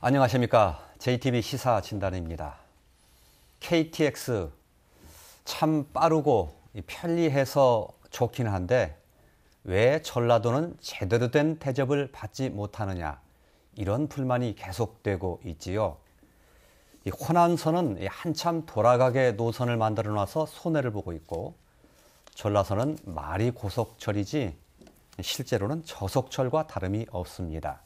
안녕하십니까. JTBC 시사 진단입니다. KTX 참 빠르고 편리해서 좋긴 한데 왜 전라도는 제대로 된 대접을 받지 못하느냐, 이런 불만이 계속되고 있지요. 이 호남선은 한참 돌아가게 노선을 만들어 놔서 손해를 보고 있고, 전라선은 말이 고속철이지 실제로는 저속철과 다름이 없습니다.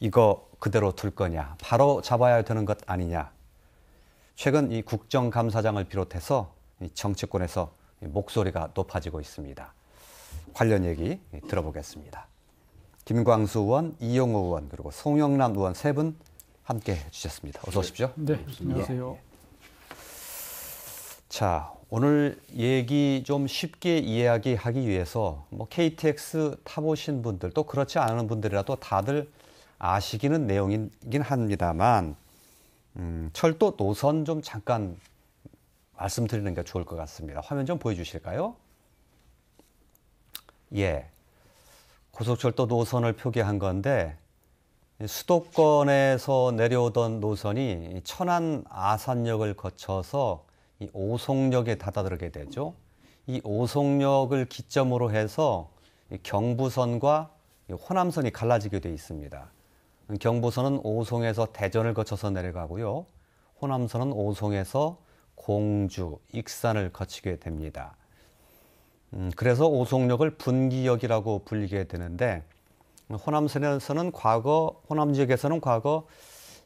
이거 그대로 둘 거냐, 바로 잡아야 되는 것 아니냐. 최근 이 국정감사장을 비롯해서 정치권에서 목소리가 높아지고 있습니다. 관련 얘기 들어보겠습니다. 김광수 의원, 이용호 의원, 그리고 송영남 의원 세 분 함께 해주셨습니다. 어서 오십시오. 네, 안녕하세요. 자, 오늘 얘기 좀 쉽게 이해하기 위해서 KTX 타보신 분들, 또 그렇지 않은 분들이라도 다들 아시기는 내용이긴 합니다만, 철도 노선 좀 잠깐 말씀드리는 게 좋을 것 같습니다. 화면 좀 보여주실까요? 예, 고속철도 노선을 표기한 건데, 수도권에서 내려오던 노선이 천안 아산역을 거쳐서 이 오송역에 다다르게 되죠. 이 오송역을 기점으로 해서 경부선과 호남선이 갈라지게 되어 있습니다. 경부선은 오송에서 대전을 거쳐서 내려가고요. 호남선은 오송에서 공주, 익산을 거치게 됩니다. 그래서 오송역을 분기역이라고 불리게 되는데, 호남선에서는 호남지역에서는 과거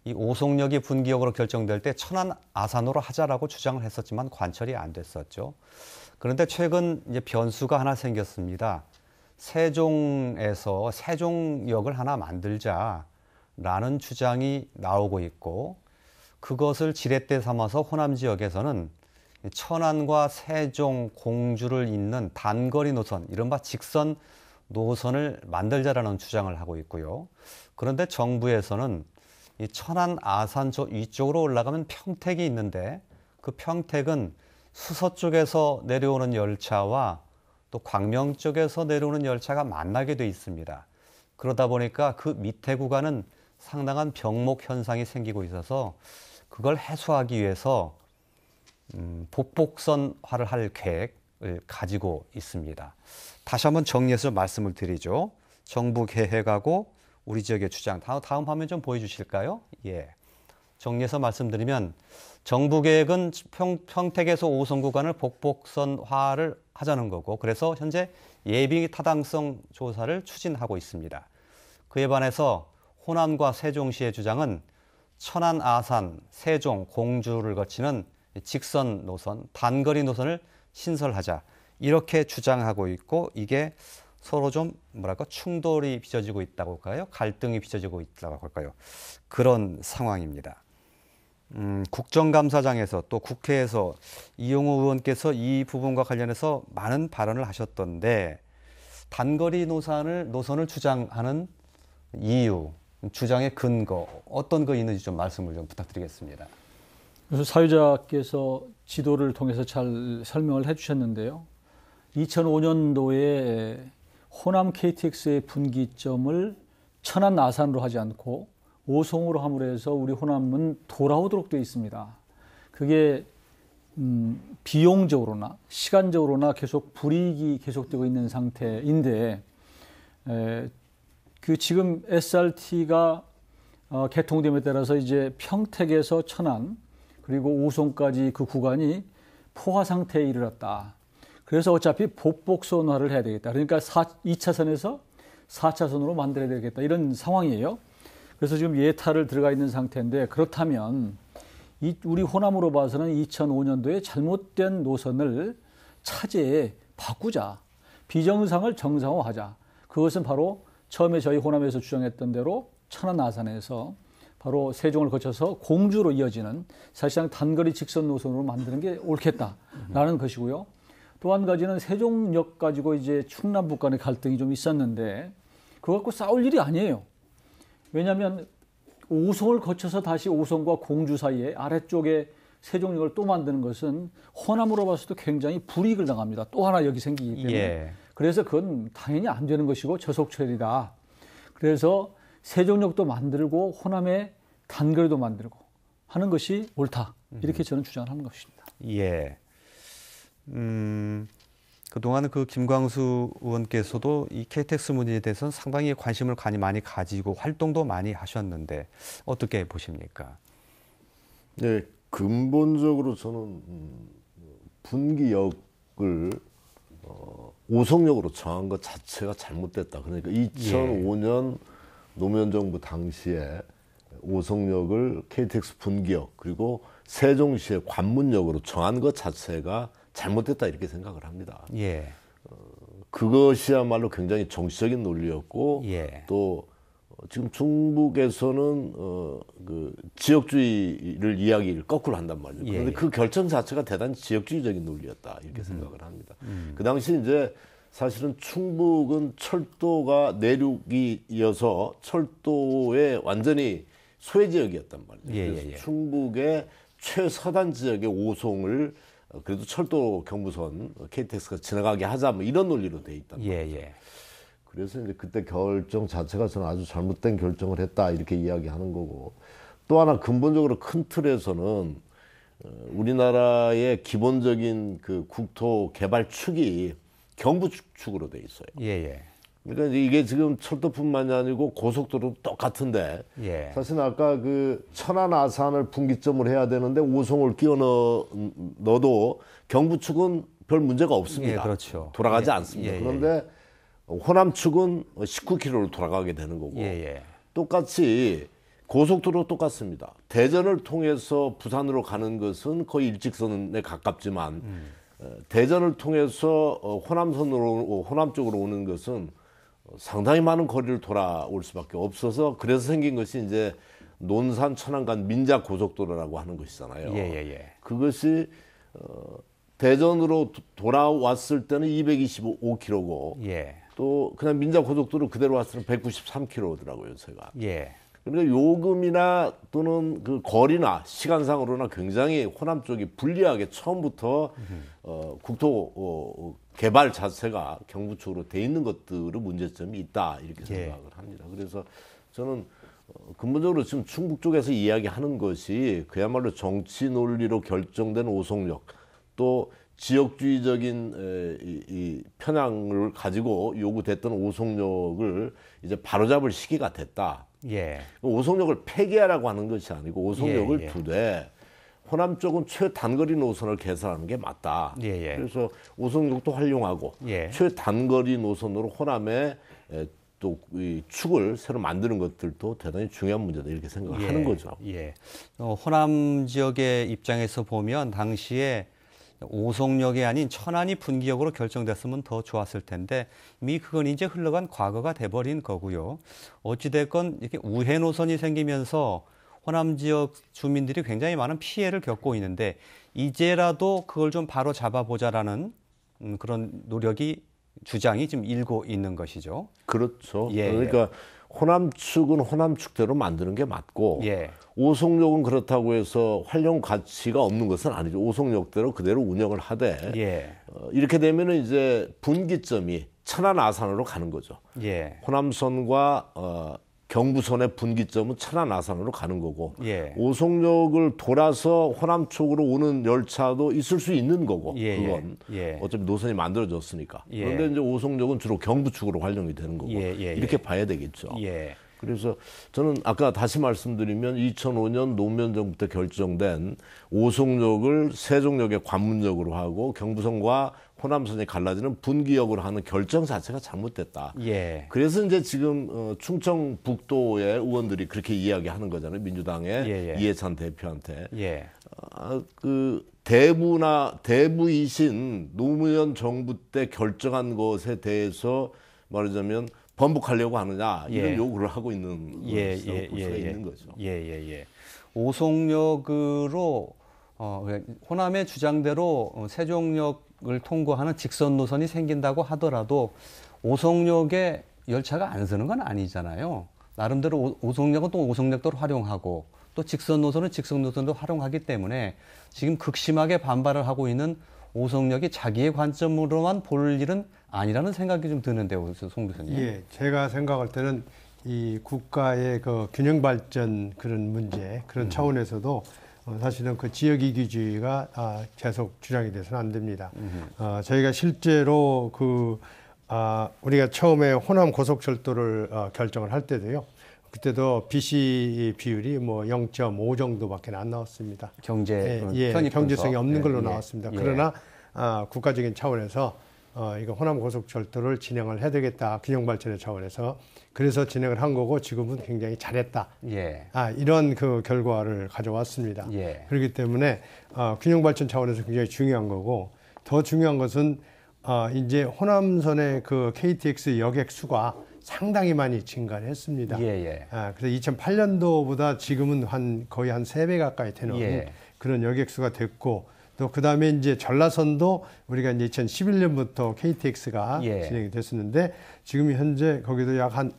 이 오송역이 분기역으로 결정될 때 천안 아산으로 하자라고 주장을 했었지만 관철이 안 됐었죠. 그런데 최근 이제 변수가 하나 생겼습니다. 세종에서 세종역을 하나 만들자라는 주장이 나오고 있고, 그것을 지렛대 삼아서 호남 지역에서는 천안과 세종, 공주를 잇는 단거리 노선, 이른바 직선 노선을 만들자라는 주장을 하고 있고요. 그런데 정부에서는 이 천안 아산 위쪽으로 올라가면 평택이 있는데, 그 평택은 수서 쪽에서 내려오는 열차와 또 광명 쪽에서 내려오는 열차가 만나게 돼 있습니다. 그러다 보니까 그 밑에 구간은 상당한 병목 현상이 생기고 있어서 그걸 해소하기 위해서 복복선화를 할 계획을 가지고 있습니다. 다시 한번 정리해서 말씀을 드리죠. 정부 계획하고 우리 지역의 주장, 다음 화면 좀 보여주실까요? 예. 정리해서 말씀드리면, 정부 계획은 평택에서 오송 구간을 복복선화를 하자는 거고, 그래서 현재 예비 타당성 조사를 추진하고 있습니다. 그에 반해서 호남과 세종시의 주장은 천안, 아산, 세종, 공주를 거치는 직선 노선, 단거리 노선을 신설하자, 이렇게 주장하고 있고, 이게 서로 좀 충돌이 빚어지고 있다고 할까요? 갈등이 빚어지고 있다고 할까요? 그런 상황입니다. 국정감사장에서 또 국회에서 이용호 의원께서 이 부분과 관련해서 많은 발언을 하셨던데, 단거리 노선을 주장하는 이유, 주장의 근거, 어떤 거 있는지 좀 말씀을 좀 부탁드리겠습니다. 그래서 사회자께서 지도를 통해서 잘 설명을 해주셨는데요. 2005년도에 호남 KTX의 분기점을 천안 아산으로 하지 않고 오송으로 함으로 해서 우리 호남은 돌아오도록 되어 있습니다. 그게 비용적으로나 시간적으로나 계속 불이익이 계속되고 있는 상태인데, 그 지금 SRT가 개통됨에 따라서 이제 평택에서 천안 그리고 오송까지 그 구간이 포화 상태에 이르렀다. 그래서 어차피 복복선화를 해야 되겠다. 그러니까 2차선에서 4차선으로 만들어야 되겠다. 이런 상황이에요. 그래서 지금 예타를 들어가 있는 상태인데, 그렇다면 우리 호남으로 봐서는 2005년도에 잘못된 노선을 차제에 바꾸자. 비정상을 정상화하자. 그것은 바로 처음에 저희 호남에서 주장했던 대로 천안 아산에서 바로 세종을 거쳐서 공주로 이어지는 사실상 단거리 직선 노선으로 만드는 게 옳겠다라는 것이고요. 또 한 가지는 세종역 가지고 이제 충남북 간의 갈등이 좀 있었는데, 그거 갖고 싸울 일이 아니에요. 왜냐하면 오송을 거쳐서 다시 오송과 공주 사이에 아래쪽에 세종역을 또 만드는 것은 호남으로 봐서도 굉장히 불이익을 당합니다. 또 하나 여기 생기기 때문에. 예. 그래서 그건 당연히 안 되는 것이고 저속철이다. 그래서 세종역도 만들고 호남에 단거리도 만들고 하는 것이 옳다. 이렇게 저는 주장하는 것입니다. 예. 그동안 그 김광수 의원께서도 이 KTX 문제에 대해서는 상당히 관심을 많이 가지고 활동도 많이 하셨는데 어떻게 보십니까? 네, 근본적으로 저는 분기역을 오송역으로 정한 것 자체가 잘못됐다. 그러니까 2005년 노무현 정부 당시에 오송역을 KTX 분기역 그리고 세종시의 관문역으로 정한 것 자체가 잘못됐다 이렇게 생각을 합니다. 예. 그것이야말로 굉장히 정치적인 논리였고 예. 또 지금 중국에서는 그 지역주의를 이야기를 거꾸로 한단 말이에요. 그런데 예. 그 결정 자체가 대단히 지역주의적인 논리였다 이렇게 생각을 합니다. 그 당시 이제 사실은 충북은 철도가 내륙이어서 철도의 완전히 소외 지역이었단 말이에요. 예, 그래서 예. 충북의 최서단 지역의 오송을 그래도 철도 경부선 KTX가 지나가게 하자 뭐 이런 논리로 돼 있단 말이에요. 예, 예. 그래서 이제 그때 결정 자체가 저는 아주 잘못된 결정을 했다 이렇게 이야기하는 거고 또 하나 근본적으로 큰 틀에서는 우리나라의 기본적인 그 국토 개발 축이 경부 축으로 돼 있어요. 예, 예. 그러니까 이게 지금 철도뿐만이 아니고 고속도로도 똑같은데 예. 사실 아까 그 천안 아산을 분기점을 해야 되는데 오송을 끼워 넣어도 경부 축은 별 문제가 없습니다. 예, 그렇죠. 돌아가지 예, 않습니다. 예, 예. 그런데 호남 축은 19km로 돌아가게 되는 거고 예, 예. 똑같이 고속도로 똑같습니다. 대전을 통해서 부산으로 가는 것은 거의 일직선에 가깝지만 대전을 통해서 호남 쪽으로 오는 것은 상당히 많은 거리를 돌아올 수밖에 없어서 그래서 생긴 것이 이제 논산 천안간 민자 고속도로라고 하는 것이잖아요. 예, 예, 예. 그것이 대전으로 돌아왔을 때는 225km고 예. 또 그냥 민자 고속도로 그대로 왔을 때는 193km더라고요, 제가. 예. 그러니까 요금이나 또는 그 거리나 시간상으로나 굉장히 호남 쪽이 불리하게 처음부터 국토 개발 자체가 경부 쪽으로 돼 있는 것들의 문제점이 있다 이렇게 생각을 합니다. 그래서 저는 근본적으로 지금 충북 쪽에서 이야기하는 것이 그야말로 정치 논리로 결정된 오송역 또 지역주의적인 이 편향을 가지고 요구됐던 오송역을 이제 바로잡을 시기가 됐다. 예. 오송역을 폐기하라고 하는 것이 아니고 오송역을 예, 예. 두되 호남 쪽은 최단거리 노선을 개설하는 게 맞다. 예, 예. 그래서 오송역도 활용하고 예. 최단거리 노선으로 호남에 또 이 축을 새로 만드는 것들도 대단히 중요한 문제다 이렇게 생각을 하는 거죠. 예. 호남 지역의 입장에서 보면 당시에 오송역이 아닌 천안이 분기역으로 결정됐으면 더 좋았을 텐데 이미 그건 이제 흘러간 과거가 돼버린 거고요. 어찌됐건 이렇게 우회 노선이 생기면서 호남 지역 주민들이 굉장히 많은 피해를 겪고 있는데 이제라도 그걸 좀 바로 잡아보자라는 그런 노력이 주장이 지금 일고 있는 것이죠. 그렇죠. 예, 그러니까 호남 축은 호남 축대로 만드는 게 맞고 예. 오송역은 그렇다고 해서 활용 가치가 없는 것은 아니죠. 오송역대로 그대로 운영을 하되 예. 이렇게 되면은 이제 분기점이 천안 아산으로 가는 거죠. 예. 호남선과 경부선의 분기점은 천안 아산으로 가는 거고 예. 오송역을 돌아서 호남 쪽으로 오는 열차도 있을 수 있는 거고 예, 그건 예. 어차피 노선이 만들어졌으니까. 예. 그런데 이제 오송역은 주로 경부 쪽으로 활용이 되는 거고 예, 예, 이렇게 봐야 되겠죠. 예. 그래서 저는 아까 다시 말씀드리면 2005년 노무현 정부 때 결정된 오송역을 세종역의 관문역으로 하고 경부선과 호남선이 갈라지는 분기역으로 하는 결정 자체가 잘못됐다. 예. 그래서 이제 지금 충청북도의 의원들이 그렇게 이야기하는 거잖아요. 민주당의 예, 예. 이해찬 대표한테. 예. 그 대부이신 노무현 정부 때 결정한 것에 대해서 말하자면 번복하려고 하느냐 이런 예. 요구를 하고 있는 것이라고 볼 수가 있는 거죠. 예. 오송역으로 호남의 주장대로 세종역을 통과하는 직선 노선이 생긴다고 하더라도 오송역에 열차가 안 서는 건 아니잖아요. 나름대로 오송역은 또 오송역도로 활용하고 또 직선 노선은 직선 노선도 활용하기 때문에 지금 극심하게 반발을 하고 있는 오송역이 자기의 관점으로만 볼 일은 아니라는 생각이 좀 드는데요, 송 교수님. 예, 제가 생각할 때는 이 국가의 그 균형 발전 그런 문제 그런 차원에서도 사실은 그 지역 이기주의가 계속 주장이 돼서는 안 됩니다. 저희가 실제로 우리가 처음에 호남 고속철도를 결정을 할 때도요. 그때도 BC 비율이 뭐 0.5 정도밖에 안 나왔습니다. 경제성이 없는 걸로 나왔습니다. 그러나 국가적인 차원에서 이거 호남 고속철도를 진행을 해야 되겠다. 균형 발전의 차원에서 그래서 진행을 한 거고 지금은 굉장히 잘했다. 이런 그 결과를 가져왔습니다. 그렇기 때문에 균형 발전 차원에서 굉장히 중요한 거고 더 중요한 것은 이제 호남선의 그 KTX 여객 수가 상당히 많이 증가를 했습니다. 그래서 2008년도보다 지금은 거의 한 3배 가까이 되는 그런 여객 수가 됐고 또 그 다음에 이제 전라선도 우리가 이제 2011년부터 KTX가 진행이 됐었는데 지금 현재 거기도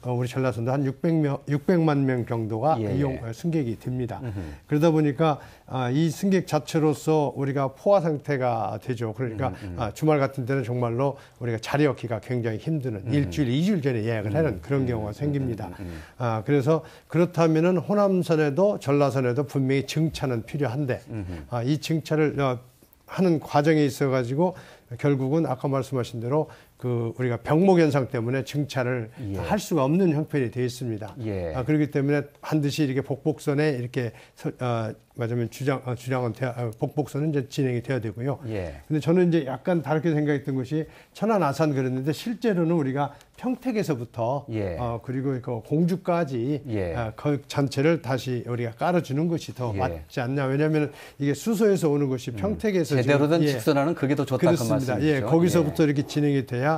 우리 전라선도 한 600만 명 정도가 승객이 됩니다. 그러다 보니까 이 승객 자체로서 우리가 포화 상태가 되죠. 그러니까 주말 같은 때는 정말로 우리가 자리 얻기가 굉장히 힘드는 일주일, 2주일 전에 예약을 하는 그런 경우가 생깁니다. 그래서 그렇다면은 호남선에도 전라선에도 분명히 증차는 필요한데 이 증차를 하는 과정에 있어가지고 결국은 아까 말씀하신 대로 우리가 병목 현상 때문에 증차를 할 수가 없는 형편이 되어 있습니다. 그렇기 때문에 반드시 이렇게 복복선에 이렇게 맞으면 주장은 복복선은 이제 진행이 돼야 되고요. 근데 저는 이제 약간 다르게 생각했던 것이 천안 아산 그랬는데 실제로는 우리가 평택에서부터 그리고 그 공주까지 그 전체를 다시 우리가 깔아주는 것이 더 맞지 않냐. 왜냐하면 이게 수소에서 오는 것이 평택에서 제대로 된 직선화는 그게 더 좋다 그 말씀이죠. 거기서부터 이렇게 진행이 돼야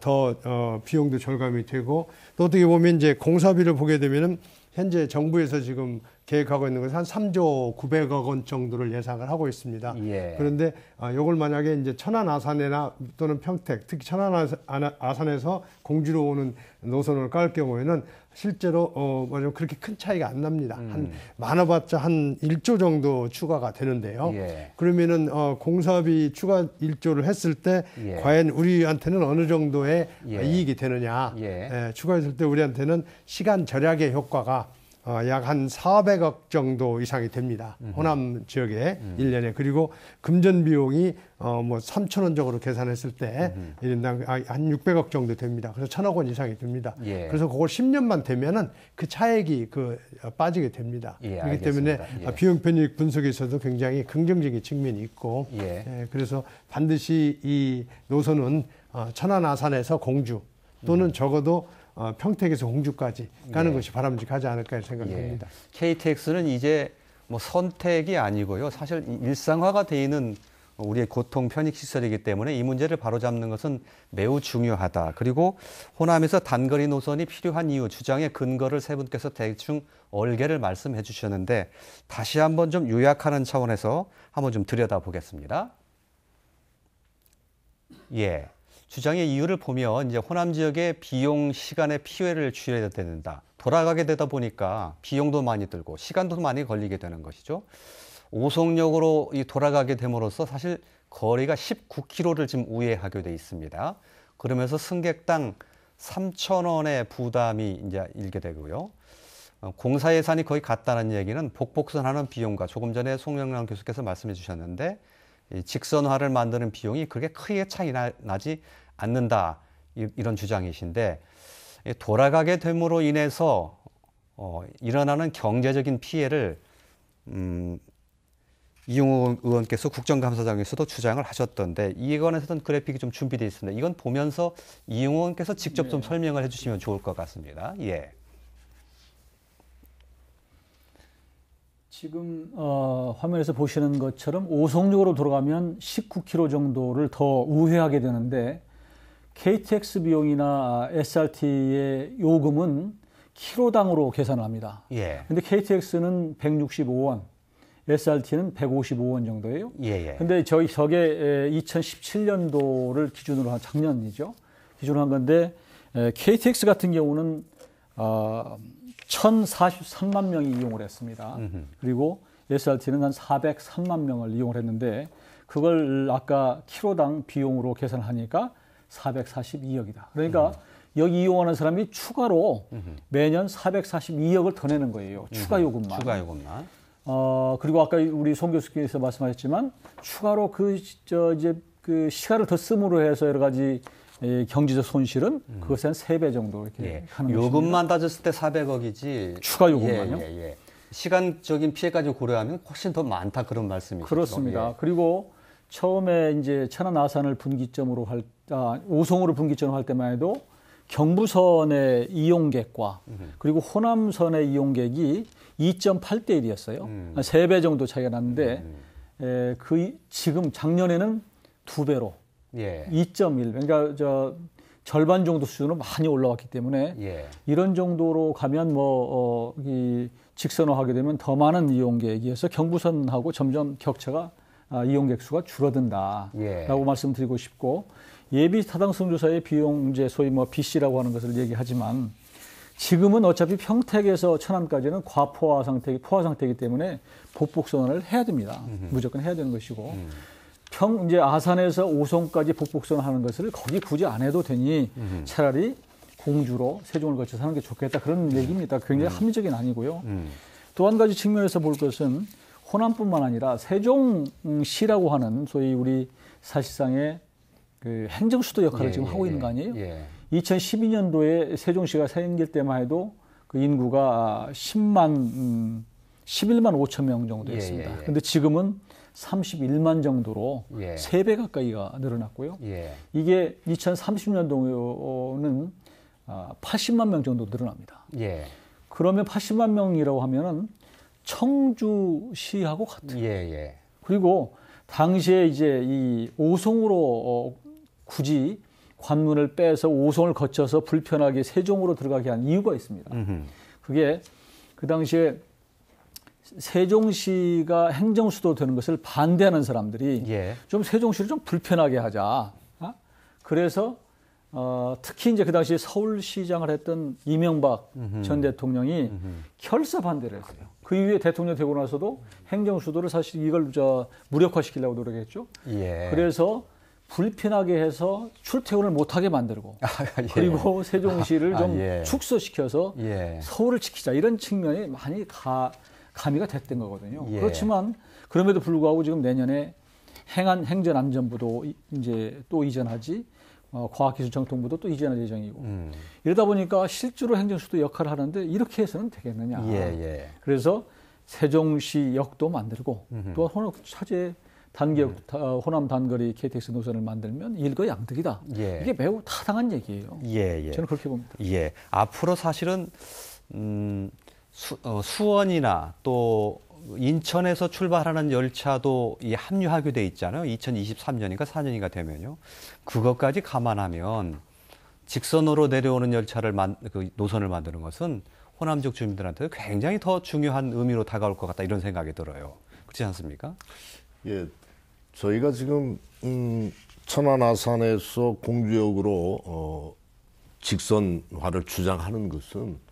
더 비용도 절감이 되고 또 어떻게 보면 이제 공사비를 보게 되면은 현재 정부에서 지금 계획하고 있는 것은 한 3조 900억 원 정도를 예상을 하고 있습니다. 그런데 이걸 만약에 이제 천안 아산이나 또는 평택, 특히 천안 아산에서 공주로 오는 노선을 깔 경우에는 실제로 그렇게 큰 차이가 안 납니다. 많아봤자 한 1조 정도 추가가 되는데요. 그러면은 공사비 추가 1조를 했을 때 과연 우리한테는 어느 정도의 이익이 되느냐. 추가했을 때 우리한테는 시간 절약의 효과가 약 한 400억 정도 이상이 됩니다. 호남 지역에 1년에. 그리고 금전 비용이 뭐 3,000원 적으로 계산했을 때 1인당 한 600억 정도 됩니다. 그래서 1,000억 원 이상이 됩니다. 그래서 그걸 10년만 되면은 그 차액이 빠지게 됩니다. 그렇기 때문에 비용 편익 분석에 있어도 굉장히 긍정적인 측면이 있고 그래서 반드시 이 노선은 천안 아산에서 공주 또는 적어도 평택에서 공주까지 가는 것이 바람직하지 않을까 생각합니다. KTX는 이제 뭐 선택이 아니고요. 사실 일상화가 되어 있는 우리의 교통 편익 시설이기 때문에 이 문제를 바로잡는 것은 매우 중요하다. 그리고 호남에서 단거리 노선이 필요한 이유, 주장의 근거를 세 분께서 대충 얼개를 말씀해 주셨는데 다시 한번 좀 요약하는 차원에서 한번 좀 들여다보겠습니다. 주장의 이유를 보면 이제 호남 지역의 비용, 시간의 피해를 줄여야 된다. 돌아가게 되다 보니까 비용도 많이 들고 시간도 많이 걸리게 되는 것이죠. 오송역으로 돌아가게 됨으로써 사실 거리가 19km를 지금 우회하게 돼 있습니다. 그러면서 승객당 3,000원의 부담이 이제 일게 되고요. 공사 예산이 거의 같다는 얘기는 복복선 하는 비용과 조금 전에 송영란 교수께서 말씀해 주셨는데 직선화를 만드는 비용이 그렇게 크게 차이 나지 않는다. 이런 주장이신데 돌아가게 됨으로 인해서 일어나는 경제적인 피해를 이용호 의원께서 국정감사장에서도 주장을 하셨던데 이거에 대해서는 그래픽이 좀 준비되어 있습니다. 이건 보면서 이용호 의원께서 직접 좀 설명을 해주시면 좋을 것 같습니다. 지금 화면에서 보시는 것처럼 오송역으로 돌아가면 19km 정도를 더 우회하게 되는데 KTX 비용이나 SRT의 요금은 킬로당으로 계산을 합니다. 근데 KTX는 165원, SRT는 155원 정도예요. 근데 저게 2017년도를 기준으로 한 작년이죠. 기준으로 한 건데 KTX 같은 경우는 1,043만 명이 이용을 했습니다. 그리고 SRT는 한 403만 명을 이용을 했는데 그걸 아까 킬로당 비용으로 계산하니까 442억이다. 그러니까 여기 이용하는 사람이 추가로 매년 442억을 더 내는 거예요. 추가 요금만. 추가 요금만. 그리고 아까 우리 송 교수께서 말씀하셨지만 추가로 이제 그 시간을 더 씀으로 해서 여러 가지 경제적 손실은 그것에 한 3배 정도 이렇게 하는 것입니다. 요금만 따졌을 때 400억이지. 추가 요금만요? 시간적인 피해까지 고려하면 훨씬 더 많다 그런 말씀이시죠. 그렇습니다. 그리고 처음에 이제 천안 아산을 분기점으로 오송으로 분기점으로 할 때만 해도 경부선의 이용객과 그리고 호남선의 이용객이 2.8대 1이었어요. 3배 정도 차이가 났는데 지금 작년에는 2배로 2.1. 그러니까 절반 정도 수준으로 많이 올라왔기 때문에 이런 정도로 가면 이 직선화하게 되면 더 많은 이용객이어서 경부선하고 점점 격차가 이용객 수가 줄어든다라고 말씀드리고 싶고 예비 타당성 조사의 비용 이제 소위 BC라고 하는 것을 얘기하지만 지금은 어차피 평택에서 천안까지는 포화 상태이기 때문에 복복선을 해야 됩니다. 무조건 해야 되는 것이고 이제 아산에서 오송까지 복복선을 하는 것을 거기 굳이 안 해도 되니 차라리 공주로 세종을 거쳐서 하는 게 좋겠다 그런 얘기입니다. 굉장히 합리적인 아니고요. 또 한 가지 측면에서 볼 것은 호남뿐만 아니라 세종시라고 하는 소위 우리 사실상의 그 행정수도 역할을 지금 하고 있는 거 아니에요? 2012년도에 세종시가 생길 때만 해도 그 인구가 11만 5천 명 정도였습니다. 그런데 지금은 31만 정도로 3배 가까이가 늘어났고요. 이게 2030년도는 80만 명 정도 늘어납니다. 그러면 80만 명이라고 하면은 청주시하고 같아요. 그리고 당시에 이제 이 오송으로 굳이 관문을 빼서 오송을 거쳐서 불편하게 세종으로 들어가게 한 이유가 있습니다. 그게 그 당시에 세종시가 행정수도 되는 것을 반대하는 사람들이 좀 세종시를 좀 불편하게 하자. 그래서 특히 이제 그 당시에 서울시장을 했던 이명박 전 대통령이 결사 반대를 했어요. 그 이후에 대통령 되고 나서도 행정수도를 사실 이걸 무력화시키려고 노력했죠. 그래서 불편하게 해서 출퇴근을 못하게 만들고 그리고 세종시를 좀 축소시켜서 서울을 지키자 이런 측면이 많이 가미가 됐던 거거든요. 그렇지만 그럼에도 불구하고 지금 내년에 행전안전부도 이제 또 이전하지 과학기술정통부도 또 이전할 예정이고 이러다 보니까 실제로 행정수도 역할을 하는데 이렇게 해서는 되겠느냐. 그래서 세종시역도 만들고 또 차제 호남 단거리 KTX 노선을 만들면 일거양득이다. 이게 매우 타당한 얘기예요. 저는 그렇게 봅니다. 앞으로 사실은 수원이나 또 인천에서 출발하는 열차도 합류하게 돼 있잖아요. 2023년인가 4년인가 되면요. 그것까지 감안하면 직선으로 내려오는 열차를 그 노선을 만드는 것은 호남 지역 주민들한테 굉장히 더 중요한 의미로 다가올 것 같다 이런 생각이 들어요. 그렇지 않습니까? 저희가 지금 천안 아산에서 공주역으로 직선화를 주장하는 것은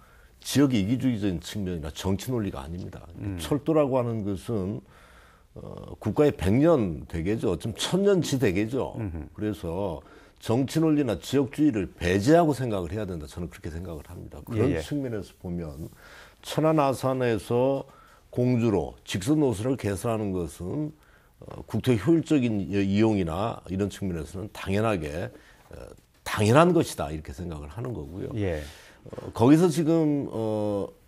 지역 이기주의적인 측면이나 정치 논리가 아닙니다. 철도라고 하는 것은 국가의 100년 대계죠. 좀 1000년치 대계죠. 그래서 정치 논리나 지역주의를 배제하고 생각을 해야 된다. 저는 그렇게 생각을 합니다. 그런 측면에서 보면 천안 아산에서 공주로 직선 노선을 개설하는 것은 국토 효율적인 이용이나 이런 측면에서는 당연한 것이다. 이렇게 생각을 하는 거고요. 거기서 지금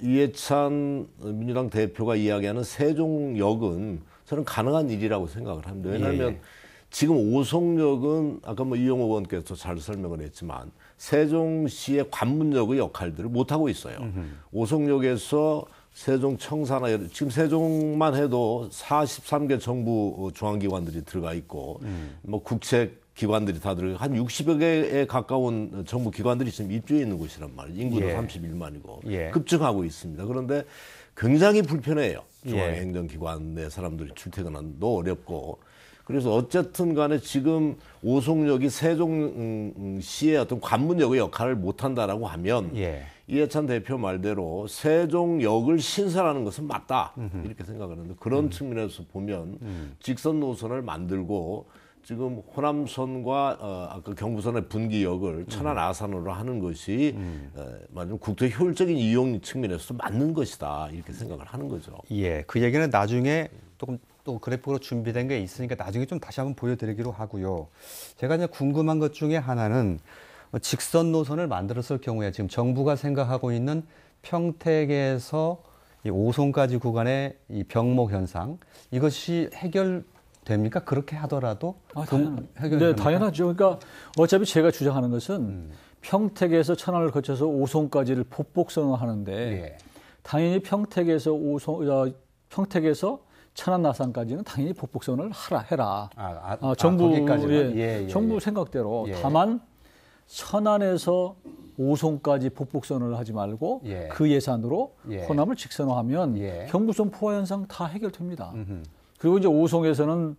이해찬 민주당 대표가 이야기하는 세종역은 저는 가능한 일이라고 생각을 합니다. 왜냐하면 지금 오송역은 아까 이용호 의원께서 잘 설명을 했지만 세종시의 관문역의 역할들을 못하고 있어요. 오송역에서 세종 청사나 지금 세종만 해도 43개 정부 중앙기관들이 들어가 있고 국책 기관들이 다 들어가 한 60여 개에 가까운 정부 기관들이 지금 입주해 있는 곳이란 말이에요. 인구도 31만이고 급증하고 있습니다. 그런데 굉장히 불편해요. 중앙행정기관 내 사람들이 출퇴근도 어렵고. 그래서 어쨌든 간에 지금 오송역이 세종시의 어떤 관문역의 역할을 못한다라고 하면 이해찬 대표 말대로 세종역을 신설하는 것은 맞다. 이렇게 생각하는데 그런 측면에서 보면 직선 노선을 만들고 지금 호남선과 아까 경부선의 분기역을 천안 아산으로 하는 것이 말하자면 국토 효율적인 이용 측면에서 맞는 것이다 이렇게 생각을 하는 거죠. 예, 그 얘기는 나중에 조금 또 그래프로 준비된 게 있으니까 나중에 좀 다시 한번 보여드리기로 하고요. 제가 이제 궁금한 것 중에 하나는 직선 노선을 만들었을 경우에 지금 정부가 생각하고 있는 평택에서 이 오송까지 구간의 이 병목 현상 이것이 해결됩니까? 그렇게 하더라도 네, 당연하죠. 그러니까 어차피 제가 주장하는 것은 평택에서 천안을 거쳐서 오송까지를 복복선을 하는데 예. 당연히 평택에서 평택에서 천안 나산까지는 당연히 복복선을 해라. 거기까지는? 정부 생각대로. 예. 다만 천안에서 오송까지 복복선을 하지 말고 예. 그 예산으로 예. 호남을 직선화하면 예. 경부선 포화 현상 다 해결됩니다. 그리고 이제 오송에서는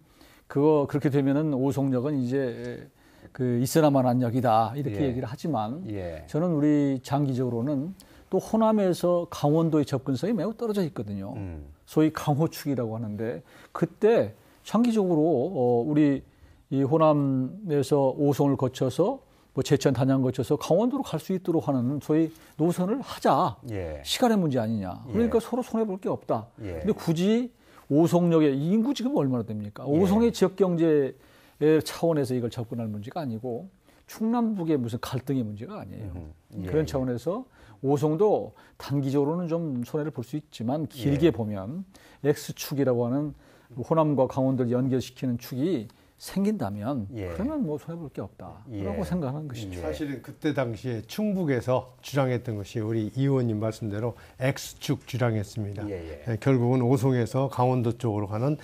그렇게 되면은 오송역은 이제 그 있으나마나 역이다 이렇게 예. 얘기를 하지만 예. 저는 우리 장기적으로는 또 호남에서 강원도의 접근성이 매우 떨어져 있거든요. 소위 강호축이라고 하는데 그때 장기적으로 우리 이 호남에서 오송을 거쳐서 뭐 제천, 단양 거쳐서 강원도로 갈 수 있도록 하는 소위 노선을 하자. 예. 시간의 문제 아니냐. 그러니까 서로 손해볼 게 없다. 예. 근데 굳이 오송역에 이 인구 지금 얼마나 됩니까? 오송의 지역 경제의 차원에서 이걸 접근할 문제가 아니고 충남북의 무슨 갈등의 문제가 아니에요. 예. 그런 차원에서 오송도 단기적으로는 좀 손해를 볼 수 있지만 길게 예. 보면 X축이라고 하는 호남과 강원도를 연결시키는 축이 생긴다면 예. 그러면 뭐 손해볼 게 없다라고 예. 생각하는 것이죠. 사실은 그때 당시에 충북에서 주장했던 것이 우리 이 의원님 말씀대로 X축 주장했습니다. 예. 결국은 오송에서 강원도 쪽으로 가는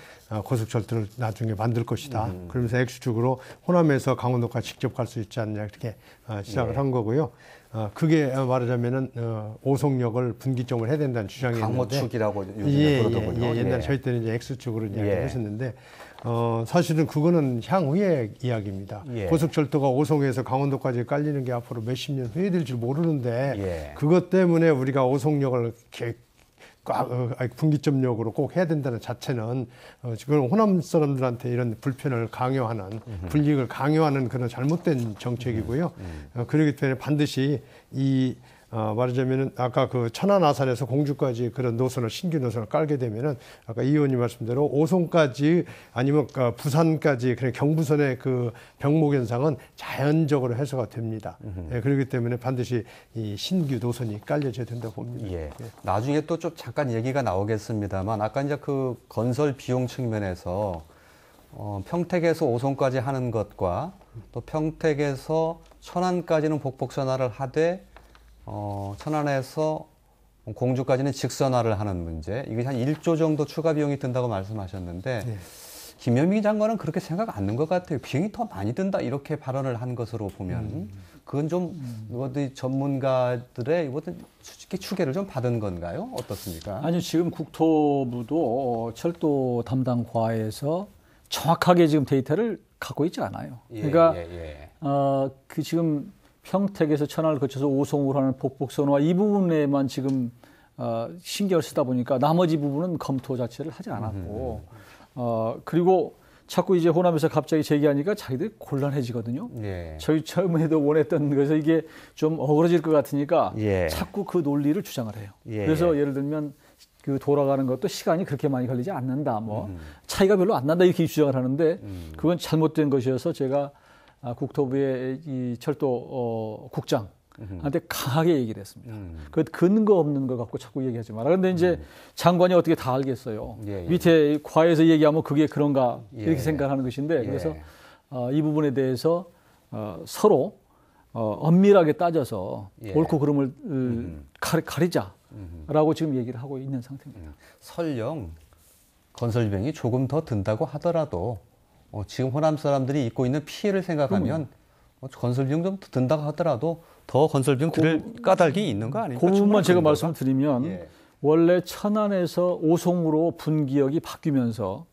고속철도를 나중에 만들 것이다. 그러면서 X축으로 호남에서 강원도까지 직접 갈 수 있지 않냐 이렇게 시작을 예. 한 거고요. 그게 말하자면은 오송역을 분기점을 해야 된다는 주장이었는데 강호축이라고 요즘에 그러더군요. 옛날에 예. 저희 때는 이제 X축으로 이야기를 예. 했었는데 사실은 그거는 향후의 이야기입니다. 예. 고속철도가 오송에서 강원도까지 깔리는 게 앞으로 몇십 년 후에 될지 모르는데 예. 그것 때문에 우리가 오송역을 분기점역으로 꼭 해야 된다는 자체는 지금 호남 사람들한테 이런 불편을 강요하는 불이익을 강요하는 그런 잘못된 정책이고요. 그렇기 때문에 반드시 말하자면은 아까 그 천안 아산에서 공주까지 그런 노선을 신규 노선을 깔게 되면은 아까 이 의원님 말씀대로 오송까지 아니면 부산까지 그런 경부선의 그 병목 현상은 자연적으로 해소가 됩니다. 그렇기 때문에 반드시 이 신규 노선이 깔려져야 된다고 봅니다. 예. 나중에 또 좀 잠깐 얘기가 나오겠습니다만 아까 이제 그 건설 비용 측면에서 평택에서 오송까지 하는 것과 또 평택에서 천안까지는 복복선화를 하되 천안에서 공주까지는 직선화를 하는 문제. 이게 한 1조 정도 추가 비용이 든다고 말씀하셨는데 네. 김현미 장관은 그렇게 생각 않는 것 같아요. 비용이 더 많이 든다 이렇게 발언을 한 것으로 보면 그건 좀 어디 전문가들의 이것도 솔직히 추계를 좀 받은 건가요? 어떻습니까? 아니 지금 국토부도 철도 담당 과에서 정확하게 지금 데이터를 갖고 있지 않아요. 그러니까 그 지금 평택에서 천안을 거쳐서 오송으로 하는 복복선화 이 부분에만 지금 신경을 쓰다 보니까 나머지 부분은 검토 자체를 하지 않았고 그리고 자꾸 이제 호남에서 갑자기 제기하니까 자기들이 곤란해지거든요. 예. 저희 처음에도 원했던 것에서 이게 좀 어그러질 것 같으니까 예. 자꾸 그 논리를 주장을 해요. 예. 그래서 예를 들면 그 돌아가는 것도 시간이 그렇게 많이 걸리지 않는다. 뭐 차이가 별로 안 난다 이렇게 주장을 하는데 그건 잘못된 것이어서 제가 국토부의 이 철도 국장한테 강하게 얘기를 했습니다. 그 근거 없는 걸 갖고 자꾸 얘기하지 마라. 그런데 이제 장관이 어떻게 다 알겠어요. 예. 밑에 과에서 얘기하면 그게 그런가 이렇게 예. 생각하는 것인데 예. 그래서 이 부분에 대해서 서로 엄밀하게 따져서 예. 옳고 그름을 가리자라고 지금 얘기를 하고 있는 상태입니다. 설령 건설 비용이 조금 더 든다고 하더라도 지금 호남 사람들이 입고 있는 피해를 생각하면 건설 비용 좀 든다고 하더라도 더 건설 비용 들 까닭이 있는 거 아닙니까? 그 부분만 제가 그런 거가? 말씀을 드리면 예. 원래 천안에서 오송으로 분기역이 바뀌면서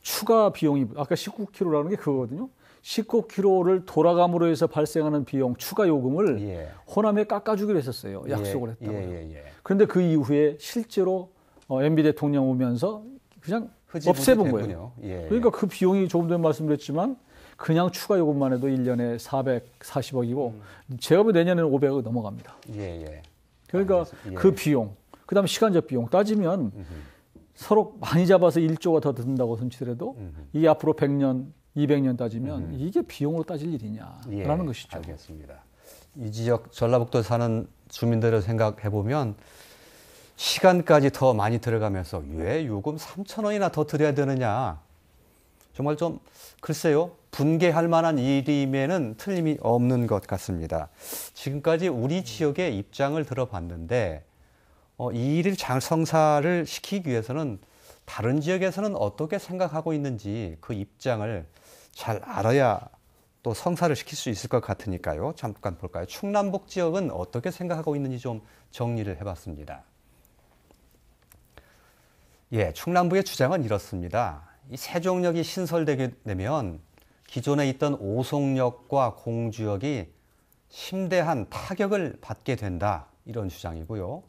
추가 비용이 아까 19km라는 게 그거거든요. 19km를 돌아감으로 해서 발생하는 비용 추가 요금을 예. 호남에 깎아주기로 했었어요. 약속을 했다고요. 예. 그런데 그 이후에 실제로 MB 대통령 오면서 그냥 흐지부지 없애본 됐군요. 거예요. 예. 그러니까 그 비용이 조금 전에 말씀드렸지만 그냥 추가 요금만 해도 1년에 440억이고 제가 보면 내년에는 500억 넘어갑니다. 예, 예. 그러니까 예. 그 비용, 그다음에 시간적 비용 따지면 서로 많이 잡아서 1조가 더 든다고 손치더라도 이게 앞으로 100년, 200년 따지면 이게 비용으로 따질 일이냐라는 예, 것이죠. 알겠습니다. 이 지역 전라북도 사는 주민들을 생각해 보면 시간까지 더 많이 들어가면서 왜 요금 3,000원이나 더 드려야 되느냐. 정말 좀 글쎄요. 분개할 만한 일임에는 틀림이 없는 것 같습니다. 지금까지 우리 지역의 입장을 들어봤는데 이 일을 잘 성사를 시키기 위해서는 다른 지역에서는 어떻게 생각하고 있는지 그 입장을 잘 알아야 또 성사를 시킬 수 있을 것 같으니까요. 잠깐 볼까요? 충남북 지역은 어떻게 생각하고 있는지 좀 정리를 해봤습니다. 예, 충남북의 주장은 이렇습니다. 이 세종역이 신설되게 되면 기존에 있던 오송역과 공주역이 심대한 타격을 받게 된다. 이런 주장이고요.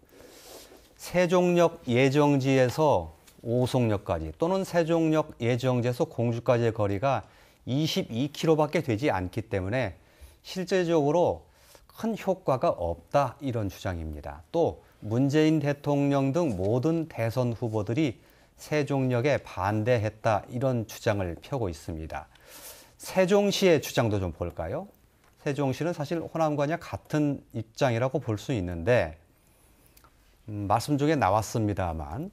세종역 예정지에서 오송역까지 또는 세종역 예정지에서 공주까지의 거리가 22km밖에 되지 않기 때문에 실제적으로 큰 효과가 없다. 이런 주장입니다. 또 문재인 대통령 등 모든 대선 후보들이 세종역에 반대했다. 이런 주장을 펴고 있습니다. 세종시의 주장도 좀 볼까요? 세종시는 사실 호남과냐 같은 입장이라고 볼 수 있는데 말씀 중에 나왔습니다만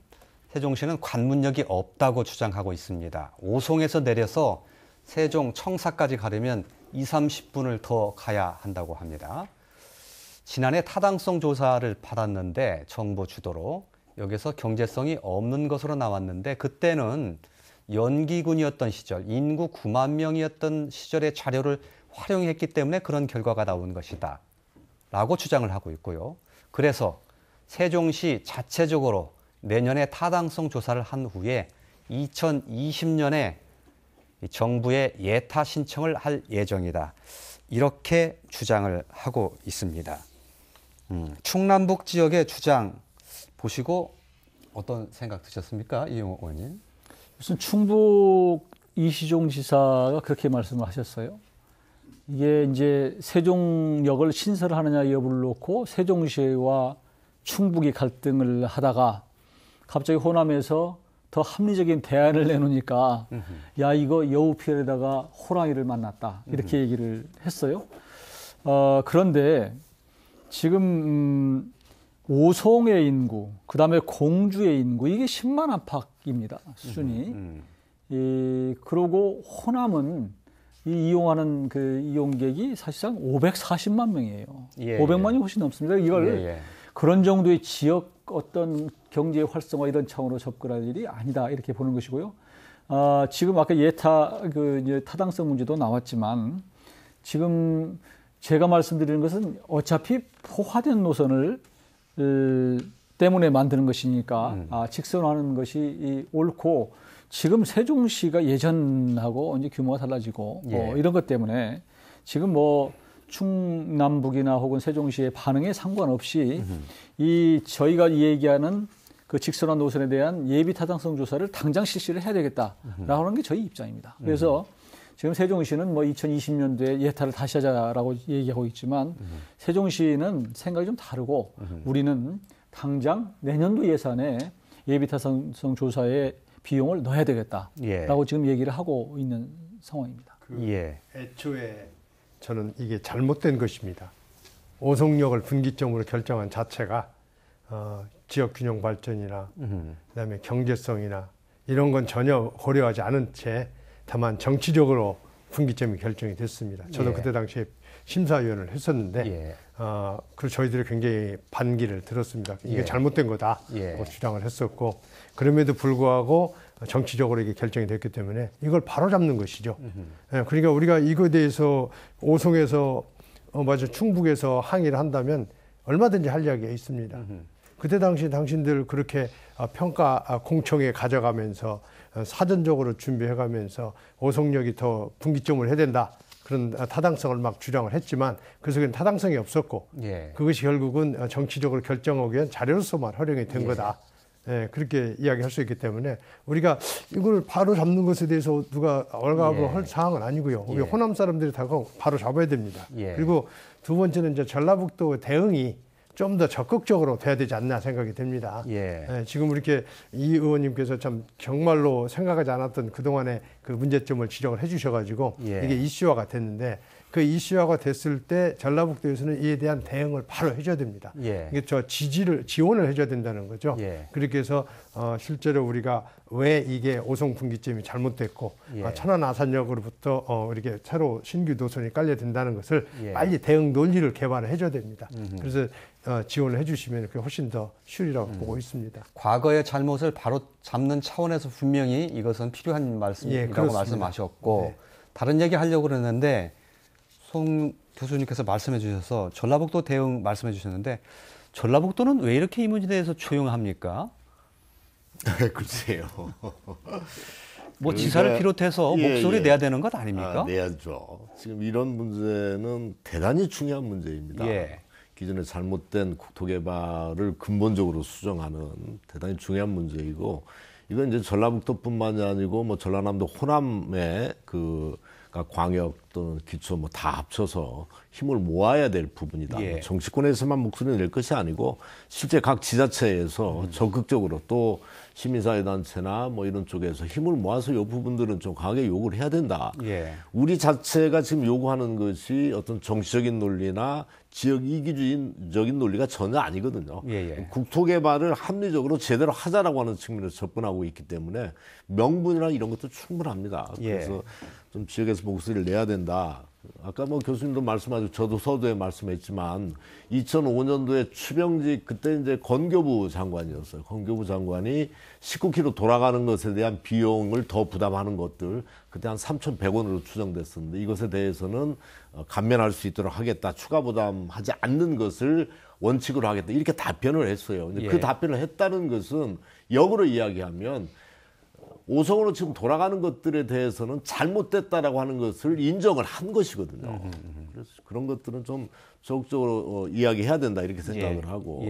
세종시는 관문역이 없다고 주장하고 있습니다. 오송에서 내려서 세종 청사까지 가려면 20-30분을 더 가야 한다고 합니다. 지난해 타당성 조사를 받았는데 정부 주도로 여기서 경제성이 없는 것으로 나왔는데 그때는 연기군이었던 시절, 인구 9만 명이었던 시절의 자료를 활용했기 때문에 그런 결과가 나온 것이다 라고 주장을 하고 있고요. 그래서 세종시 자체적으로 내년에 타당성 조사를 한 후에 2020년에 정부에 예타 신청을 할 예정이다. 이렇게 주장을 하고 있습니다. 충남북 지역의 주장 보시고 어떤 생각 드셨습니까? 이용호 의원님. 무슨 충북 이시종 지사가 그렇게 말씀을 하셨어요. 이게 이제 세종역을 신설하느냐 여부를 놓고 세종시와 충북이 갈등을 하다가 갑자기 호남에서 더 합리적인 대안을 내놓으니까 야 이거 여우피해에다가 호랑이를 만났다 이렇게 얘기를 했어요. 그런데 지금 오송의 인구, 그 다음에 공주의 인구 이게 10만 안팎입니다 수준이. 그리고 호남은 이용하는 그 이용객이 사실상 540만 명이에요. 예, 500만이 훨씬 넘습니다. 이걸 그런 정도의 지역 어떤 경제 활성화 이런 차원으로 접근할 일이 아니다 이렇게 보는 것이고요. 지금 아까 예타 이제 타당성 문제도 나왔지만 지금 제가 말씀드리는 것은 어차피 포화된 노선을 때문에 만드는 것이니까 직선화하는 것이 옳고 지금 세종시가 예전하고 이제 규모가 달라지고 이런 것 때문에 지금 뭐 충남북이나 혹은 세종시의 반응에 상관없이 이 저희가 얘기하는 그 직선화 노선에 대한 예비 타당성 조사를 당장 실시를 해야 되겠다라고 하는 게 저희 입장입니다. 그래서 지금 세종시는 뭐 2020년도에 예타를 다시 하자라고 얘기하고 있지만 세종시는 생각이 좀 다르고 우리는 당장 내년도 예산에 예비 타당성 조사에 비용을 넣어야 되겠다라고 지금 얘기를 하고 있는 상황입니다. 애초에 저는 이게 잘못된 것입니다. 오송역을 분기점으로 결정한 자체가 지역 균형 발전이나 그다음에 경제성이나 이런 건 전혀 고려하지 않은 채 다만 정치적으로 분기점이 결정이 됐습니다. 저도 그때 당시에 심사위원을 했었는데 그리고 저희들이 굉장히 반기를 들었습니다. 이게 잘못된 거다 주장을 했었고 그럼에도 불구하고 정치적으로 이게 결정이 됐기 때문에 이걸 바로잡는 것이죠. 그러니까 우리가 이거에 대해서 오송에서 충북에서 항의를 한다면 얼마든지 할 이야기가 있습니다. 그때 당시 당신들 그렇게 평가 공청회 가져가면서 사전적으로 준비해가면서 오송역이 더 분기점을 해야 된다. 그런 타당성을 막 주장을 했지만 그 속에는 타당성이 없었고 그것이 결국은 정치적으로 결정하기 위한 자료로서만 활용이 된 거다. 예, 그렇게 이야기할 수 있기 때문에 우리가 이걸 바로 잡는 것에 대해서 누가 얼가을 할 사항은 아니고요. 우리 호남 사람들이 다 바로 잡아야 됩니다. 그리고 두 번째는 이제 전라북도 대응이 좀 더 적극적으로 돼야 되지 않나 생각이 듭니다. 지금 이렇게 이 의원님께서 참 정말로 생각하지 않았던 그동안의 그 문제점을 지적을 해주셔가지고 이게 이슈화가 됐는데 그 이슈화가 됐을 때 전라북도에서는 이에 대한 대응을 바로 해줘야 됩니다. 이게 지원을 해줘야 된다는 거죠. 그렇게 해서 실제로 우리가 왜 이게 오송 분기점이 잘못됐고 천안 아산역으로부터 이렇게 새로 신규 노선이 깔려 된다는 것을 빨리 대응 논리를 개발을 해줘야 됩니다. 그래서 지원을 해주시면 그게 훨씬 더 쉬우리라고 보고 있습니다. 과거의 잘못을 바로 잡는 차원에서 분명히 이것은 필요한 말씀이라고 말씀하셨고 다른 얘기 하려고 그러는데 송 교수님께서 말씀해 주셔서 전라북도 대응 말씀해 주셨는데 전라북도는 왜 이렇게 이 문제에 대해서 조용합니까? 글쎄요. 뭐 지사를 비롯해서 목소리 내야 되는 것 아닙니까? 내야죠. 지금 이런 문제는 대단히 중요한 문제입니다. 기존에 잘못된 국토개발을 근본적으로 수정하는 대단히 중요한 문제이고 이건 이제 전라북도뿐만이 아니고 뭐 전라남도 호남의 광역 또는 기초 뭐 다 합쳐서 힘을 모아야 될 부분이다. 정치권에서만 목소리 낼 것이 아니고 실제 각 지자체에서 적극적으로 또 시민사회단체나 뭐 이런 쪽에서 힘을 모아서 이 부분들은 좀 강하게 요구를 해야 된다. 우리 자체가 지금 요구하는 것이 어떤 정치적인 논리나 지역 이기주의적인 논리가 전혀 아니거든요. 국토개발을 합리적으로 제대로 하자라고 하는 측면에서 접근하고 있기 때문에 명분이나 이런 것도 충분합니다. 그래서 좀 지역에서 목소리를 내야 된다. 아까 뭐 교수님도 말씀하시고 저도 서두에 말씀했지만 2005년도에 추병직 그때 이제 건교부 장관이었어요. 건교부 장관이 19km 돌아가는 것에 대한 비용을 더 부담하는 것들 그때 한 3,100원으로 추정됐었는데 이것에 대해서는 감면할 수 있도록 하겠다. 추가 부담하지 않는 것을 원칙으로 하겠다. 이렇게 답변을 했어요. 근데 그 답변을 했다는 것은 역으로 이야기하면 오송으로 지금 돌아가는 것들에 대해서는 잘못됐다라고 하는 것을 인정을 한 것이거든요. 그래서 그런 것들은 좀 적극적으로 이야기해야 된다 이렇게 생각을 하고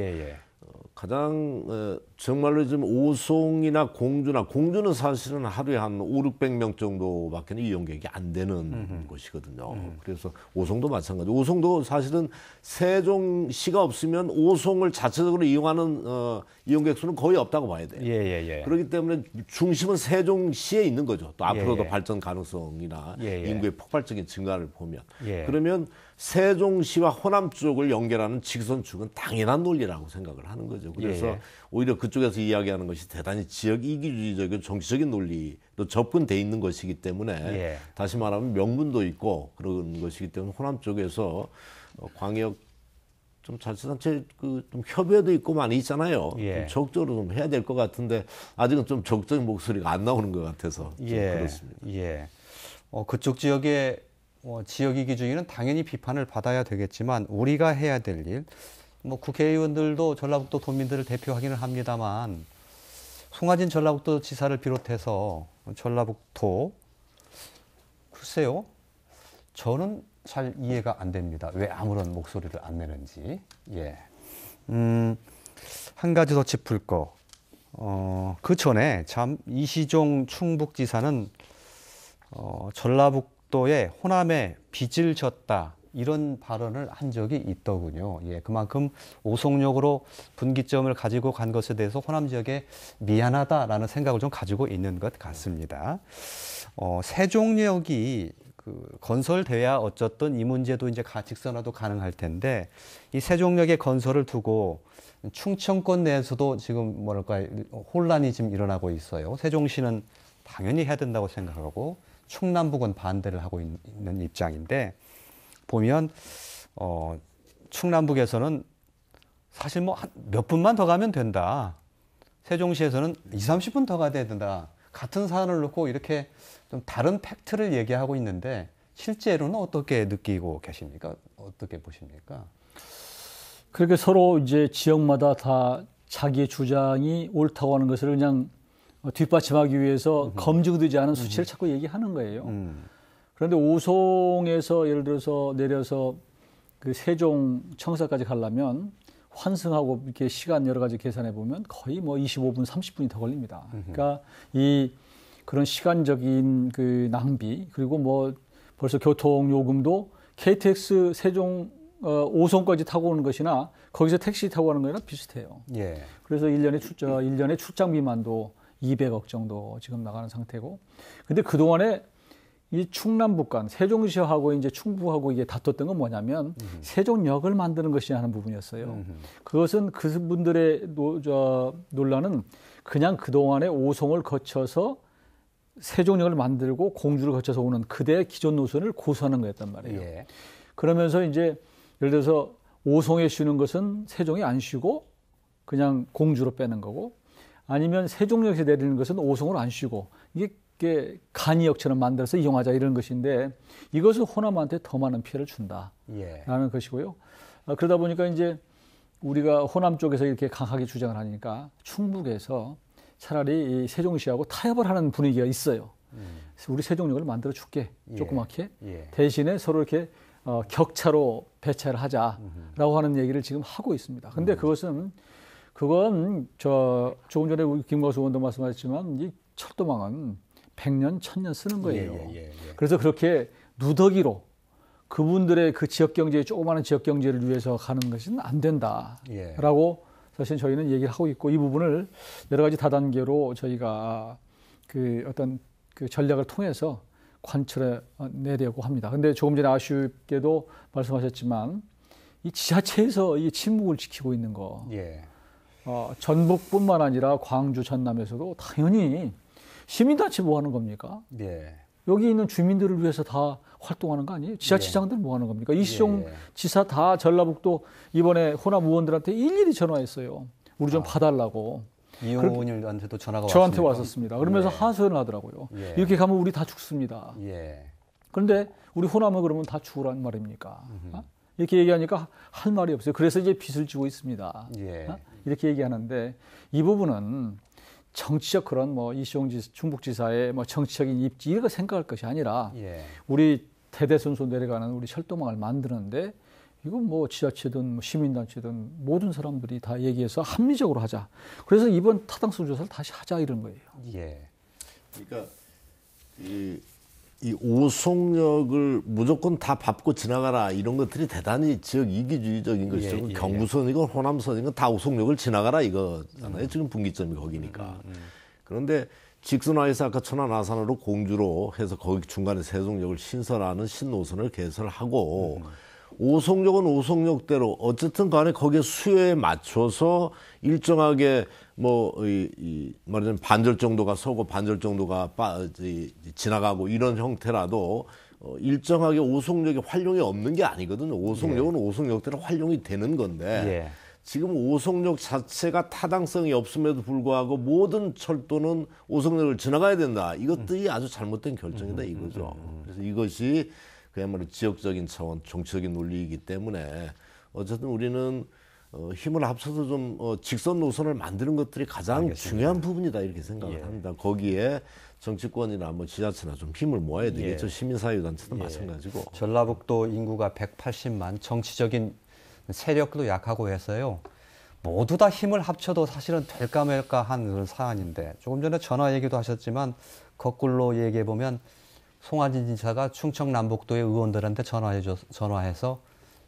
가장 정말로 지금 오송이나 공주는 사실은 하루에 한 500~600명 정도밖에 이용객이 안 되는 곳이거든요. 그래서 오송도 마찬가지. 오송도 사실은 세종시가 없으면 오송을 자체적으로 이용하는 이용객 수는 거의 없다고 봐야 돼요. 그렇기 때문에 중심은 세종시에 있는 거죠. 또 앞으로도 발전 가능성이나 인구의 폭발적인 증가를 보면. 그러면 세종시와 호남 쪽을 연결하는 직선축은 당연한 논리라고 생각을 하는 거죠. 그래서 오히려 그쪽에서 이야기하는 것이 대단히 지역 이기주의적인 정치적인 논리로 접근돼 있는 것이기 때문에 다시 말하면 명분도 있고 그런 것이기 때문에 호남 쪽에서 광역 좀 자치단체 좀 협의회도 있고 많이 있잖아요. 좀 적극적으로 좀 해야 될 것 같은데 아직은 좀 적극적인 목소리가 안 나오는 것 같아서 좀 그렇습니다. 그쪽 지역의 지역 이기주의는 당연히 비판을 받아야 되겠지만 우리가 해야 될 일, 뭐 국회의원들도 전라북도 도민들을 대표하기는 합니다만 송하진 전라북도 지사를 비롯해서 전라북도 글쎄요, 저는 잘 이해가 안 됩니다. 왜 아무런 목소리를 안 내는지. 한 가지 더 짚을 거. 그 전에 참 이시종 충북지사는 전라북도에 호남에 빚을 졌다 이런 발언을 한 적이 있더군요. 그만큼 오송역으로 분기점을 가지고 간 것에 대해서 호남 지역에 미안하다라는 생각을 좀 가지고 있는 것 같습니다. 세종역이 건설돼야 어쨌든 이 문제도 이제 직선화도 가능할 텐데 이 세종역의 건설을 두고 충청권 내에서도 지금 혼란이 지금 일어나고 있어요. 세종시는 당연히 해야 된다고 생각하고 충남북은 반대를 하고 있는 입장인데 보면 충남북에서는 사실 뭐 몇 분만 더 가면 된다. 세종시에서는 20~30분 더 가야 된다. 같은 사안을 놓고 이렇게 좀 다른 팩트를 얘기하고 있는데 실제로는 어떻게 느끼고 계십니까? 어떻게 보십니까? 그렇게 서로 이제 지역마다 다 자기의 주장이 옳다고 하는 것을 그냥 뒷받침하기 위해서 검증되지 않은 수치를 자꾸 얘기하는 거예요. 그런데 오송에서 예를 들어서 내려서 그 세종 청사까지 가려면 환승하고 이렇게 시간 여러 가지 계산해 보면 거의 뭐 25분, 30분이 더 걸립니다. 그러니까 이 그런 시간적인 그 낭비 그리고 뭐 벌써 교통 요금도 KTX 세종 5송까지 타고 오는 것이나 거기서 택시 타고 가는 거랑 비슷해요. 예. 그래서 1년에 출장비만도 200억 정도 지금 나가는 상태고. 근데 그동안에 이 충남북 간 세종시하고 이제 충북하고 이게 다퉜던 건 뭐냐면 세종역을 만드는 것이 하는 부분이었어요. 그것은 그분들의 논란은 그냥 그동안에 오송을 거쳐서 세종역을 만들고 공주를 거쳐서 오는 그대의 기존 노선을 고수하는 거였단 말이에요. 예. 그러면서 이제 예를 들어서 오송에 쉬는 것은 세종에 안 쉬고 그냥 공주로 빼는 거고 아니면 세종역에서 내리는 것은 오송으로 안 쉬고 이게 간이역처럼 만들어서 이용하자 이런 것인데 이것은 호남한테 더 많은 피해를 준다라는 예. 것이고요. 그러다 보니까 이제 우리가 호남 쪽에서 이렇게 강하게 주장을 하니까 충북에서 차라리 이 세종시하고 타협을 하는 분위기가 있어요. 우리 세종역을 만들어 줄게 조그맣게 예. 대신에 서로 이렇게 격차로 배차를 하자라고 하는 얘기를 지금 하고 있습니다. 근데 그건 조금 전에 우리 김광수 의원도 말씀하셨지만 이 철도망은 100년, 1000년 쓰는 거예요. 예. 그래서 그렇게 누더기로 그분들의 그 지역 경제, 조그마한 지역 경제를 위해서 가는 것은 안 된다라고 사실 저희는 얘기를 하고 있고 이 부분을 여러 가지 다단계로 저희가 그 어떤 그 전략을 통해서 관철해 내려고 합니다. 근데 조금 전에 아쉽게도 말씀하셨지만 이 지자체에서 이 침묵을 지키고 있는 거. 예. 전북뿐만 아니라 광주, 전남에서도 당연히 시민단체 뭐 하는 겁니까? 예. 여기 있는 주민들을 위해서 다 활동하는 거 아니에요? 지자체장들 뭐 하는 겁니까? 이시종 지사 다 전라북도 이번에 호남 의원들한테 일일이 전화했어요. 우리 좀 봐달라고. 이용훈 의원한테도 전화가 저한테 왔습니까? 왔었습니다. 그러면서 하소연을 하더라고요. 이렇게 가면 우리 다 죽습니다. 예. 그런데 우리 호남은 그러면 다 죽으란 말입니까? 이렇게 얘기하니까 할 말이 없어요. 그래서 이제 빚을 지고 있습니다. 예. 이렇게 얘기하는데 이 부분은 정치적 그런 뭐 이시용 충북지사의 뭐 정치적인 입지 이런 거 생각할 것이 아니라 우리 대대손손 내려가는 우리 철도망을 만드는데 이건 뭐 지자체든 뭐 시민단체든 모든 사람들이 다 얘기해서 합리적으로 하자. 그래서 이번 타당성 조사를 다시 하자 이런 거예요. 예. 그러니까 이 오송역을 무조건 다 밟고 지나가라 이런 것들이 대단히 지역 이기주의적인 것이죠. 경부선이건 호남선이건 다 오송역을 지나가라 이거잖아요. 지금 분기점이 거기니까. 그런데 직선화해서 아까 천안 아산으로 공주로 해서 거기 중간에 세종역을 신설하는 신노선을 개설하고 오송역은 오송역대로 어쨌든 간에 거기에 수요에 맞춰서 일정하게 뭐 말하자면 반절 정도가 서고 반절 정도가 지나가고 이런 형태라도 일정하게 오송역에 활용이 없는 게 아니거든요. 오송역은 오송역대로 활용이 되는 건데 지금 오송역 자체가 타당성이 없음에도 불구하고 모든 철도는 오송역을 지나가야 된다. 이것들이 아주 잘못된 결정이다 이거죠. 그래서 이것이 그야말로 지역적인 차원, 정치적인 논리이기 때문에 어쨌든 우리는 힘을 합쳐서 좀 직선 노선을 만드는 것들이 가장 중요한 부분이다 이렇게 생각을 합니다. 거기에 정치권이나 뭐 지자체나 좀 힘을 모아야 되겠죠. 시민사회단체도 마찬가지고. 전라북도 인구가 180만, 정치적인 세력도 약하고 해서요. 모두 다 힘을 합쳐도 사실은 될까 말까 한 그런 사안인데 조금 전에 전화 얘기도 하셨지만 거꾸로 얘기해 보면 송하진 지사가 충청 남북도의 의원들한테 전화해서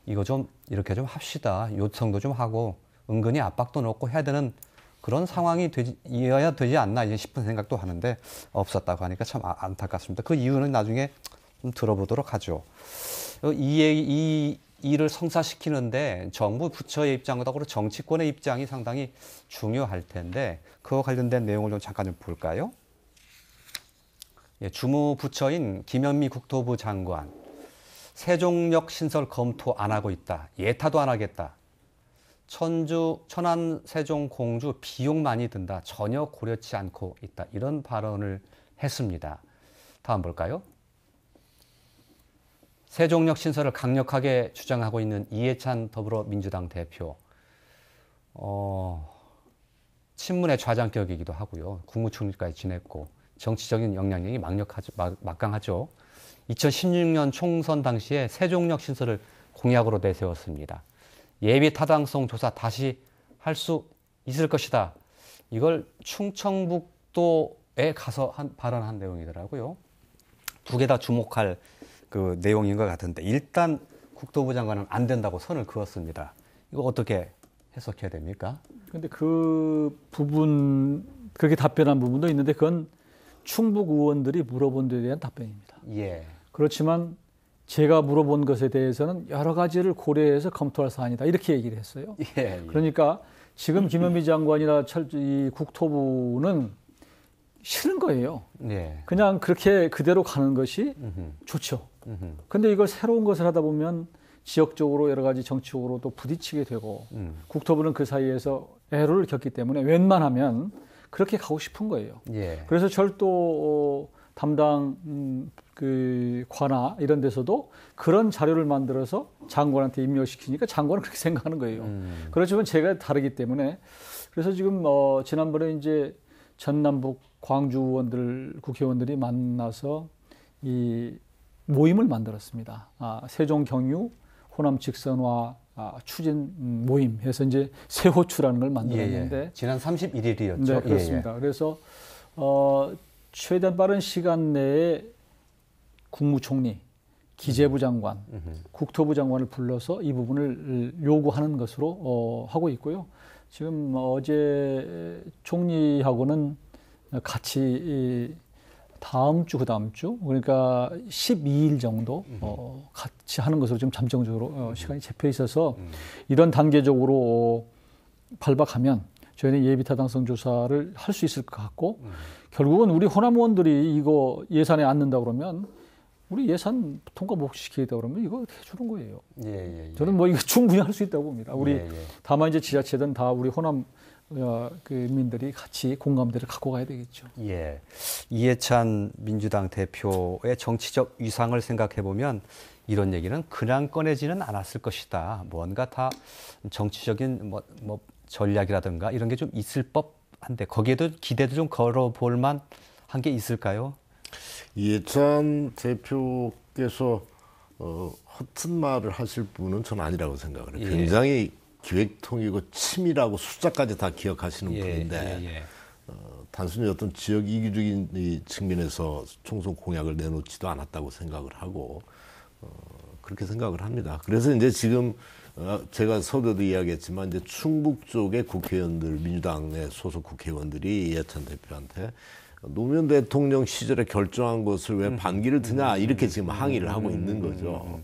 이거 좀 이렇게 좀 합시다. 요청도 좀 하고 은근히 압박도 넣고 해야 되는 그런 상황이 이어야 되지 않나 싶은 생각도 하는데 없었다고 하니까 참 안타깝습니다. 그 이유는 나중에 좀 들어보도록 하죠. 이 일을 성사시키는데 정부 부처의 입장보다 정치권의 입장이 상당히 중요할 텐데 그와 관련된 내용을 좀 잠깐 좀 볼까요? 주무부처인 김현미 국토부 장관 세종역 신설 검토 안 하고 있다. 예타도 안 하겠다. 천안 세종 공주 비용 많이 든다. 전혀 고려치 않고 있다. 이런 발언을 했습니다. 다음 볼까요? 세종역 신설을 강력하게 주장하고 있는 이해찬 더불어민주당 대표. 친문의 좌장격이기도 하고요. 국무총리까지 지냈고 정치적인 영향력이 막강하죠. 2016년 총선 당시에 세종역 신설을 공약으로 내세웠습니다. 예비 타당성 조사 다시 할 수 있을 것이다. 이걸 충청북도에 가서 발언한 내용이더라고요. 두 개 다 주목할 그 내용인 것 같은데 일단 국토부 장관은 안 된다고 선을 그었습니다. 이거 어떻게 해석해야 됩니까? 그런데 그 부분 그렇게 답변한 부분도 있는데 그건 충북 의원들이 물어본 데에 대한 답변입니다. 예. 그렇지만 제가 물어본 것에 대해서는 여러 가지를 고려해서 검토할 사안이다 이렇게 얘기를 했어요. 예. 그러니까 지금 김현미 장관이나 이 국토부는 싫은 거예요. 예. 그냥 그렇게 그대로 가는 것이 좋죠. 그런데 이걸 새로운 것을 하다 보면 지역적으로 여러 가지 정치적으로 또 부딪히게 되고 국토부는 그 사이에서 애로를 겪기 때문에 웬만하면 그렇게 가고 싶은 거예요. 예. 그래서 철도 담당 그 관하 이런 데서도 그런 자료를 만들어서 장관한테 입력시키니까 장관은 그렇게 생각하는 거예요. 그렇지만 제가 다르기 때문에 그래서 지금 지난번에 이제 전남북 광주 의원들 국회의원들이 만나서 이 모임을 만들었습니다. 세종 경유 호남 직선화 추진 모임 해서 이제 세호추라는 걸 만들었는데 예. 지난 31일이었죠. 네, 그렇습니다. 그래서 최대한 빠른 시간 내에 국무총리, 기재부 장관, 국토부 장관을 불러서 이 부분을 요구하는 것으로 하고 있고요. 지금 어제 총리하고는 같이 다음 주, 그 다음 주, 그러니까 12일 정도 같이 하는 것으로 지금 잠정적으로 시간이 잡혀 있어서 이런 단계적으로 발박하면 저희는 예비 타당성 조사를 할 수 있을 것 같고 결국은 우리 호남 의원들이 이거 예산에 앉는다 그러면 우리 예산 통과 못 시키겠다 그러면 이거 해주는 거예요. 예. 저는 뭐 이거 충분히 할 수 있다고 봅니다. 우리 예. 다만 이제 지자체든 다 우리 호남 그 민들이 같이 공감대를 갖고 가야 되겠죠. 예. 이해찬 민주당 대표의 정치적 위상을 생각해 보면 이런 얘기는 그냥 꺼내지는 않았을 것이다. 뭔가 다 정치적인 뭐 전략이라든가 이런 게 좀 있을 법한데 거기에도 기대도 좀 걸어볼 만한 게 있을까요? 이해찬 대표께서 허튼 말을 하실 분은 전 아니라고 생각을 해요. 예. 굉장히 기획통이고 치밀하고 숫자까지 다 기억하시는 분인데 예. 단순히 어떤 지역 이기적인 이 측면에서 총선 공약을 내놓지도 않았다고 생각을 하고 그렇게 생각을 합니다. 그래서 이제 지금 제가 서두에도 이야기했지만 이제 충북 쪽의 국회의원들, 민주당의 소속 국회의원들이 이해찬 대표한테 노무현 대통령 시절에 결정한 것을 왜 반기를 드냐 이렇게 지금 항의를 하고 있는 거죠.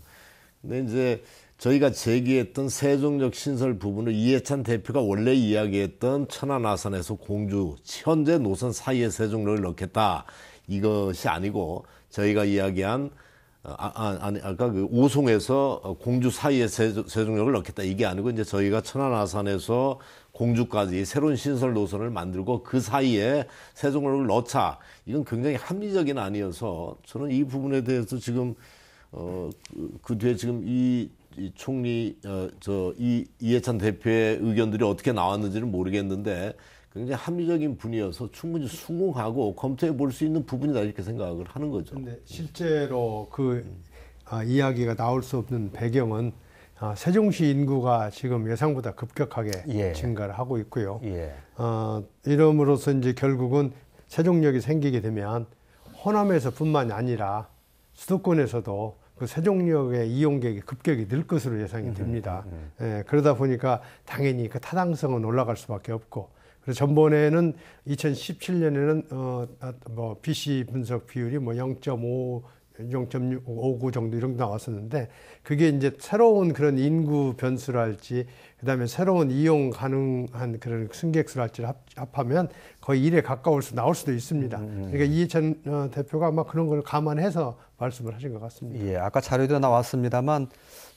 근데 이제 저희가 제기했던 세종역 신설 부분을 이해찬 대표가 원래 이야기했던 천안 아산에서 공주 현재 노선 사이에 세종역을 넣겠다 이것이 아니고 저희가 이야기한 아까 그 오송에서 공주 사이에 세종역을 넣겠다 이게 아니고 이제 저희가 천안 아산에서 공주까지 새로운 신설 노선을 만들고 그 사이에 세종역을 넣자 이건 굉장히 합리적인 아니어서 저는 이 부분에 대해서 지금 그 뒤에 지금 이 총리 이해찬 대표의 의견들이 어떻게 나왔는지는 모르겠는데 굉장히 합리적인 분이어서 충분히 수긍하고 검토해 볼 수 있는 부분이다 이렇게 생각을 하는 거죠. 근데 실제로 그 이야기가 나올 수 없는 배경은 세종시 인구가 지금 예상보다 급격하게 증가를 하고 있고요. 이러므로써 이제 결국은 세종역이 생기게 되면 호남에서뿐만이 아니라 수도권에서도 그 세종역의 이용객이 급격히 늘 것으로 예상이 됩니다. 그러다 보니까 당연히 그 타당성은 올라갈 수밖에 없고, 그래서 전번에는 2017년에는 BC 분석 비율이 뭐 0.59 정도 이런 게 나왔었는데, 그게 이제 새로운 그런 인구 변수랄지, 그다음에 새로운 이용 가능한 그런 승객 수랄지를 합하면 거의 1에 가까울 수 나올 수도 있습니다. 그러니까 이해찬 대표가 아마 그런 걸 감안해서 말씀을 하신 것 같습니다. 예, 아까 자료도 나왔습니다만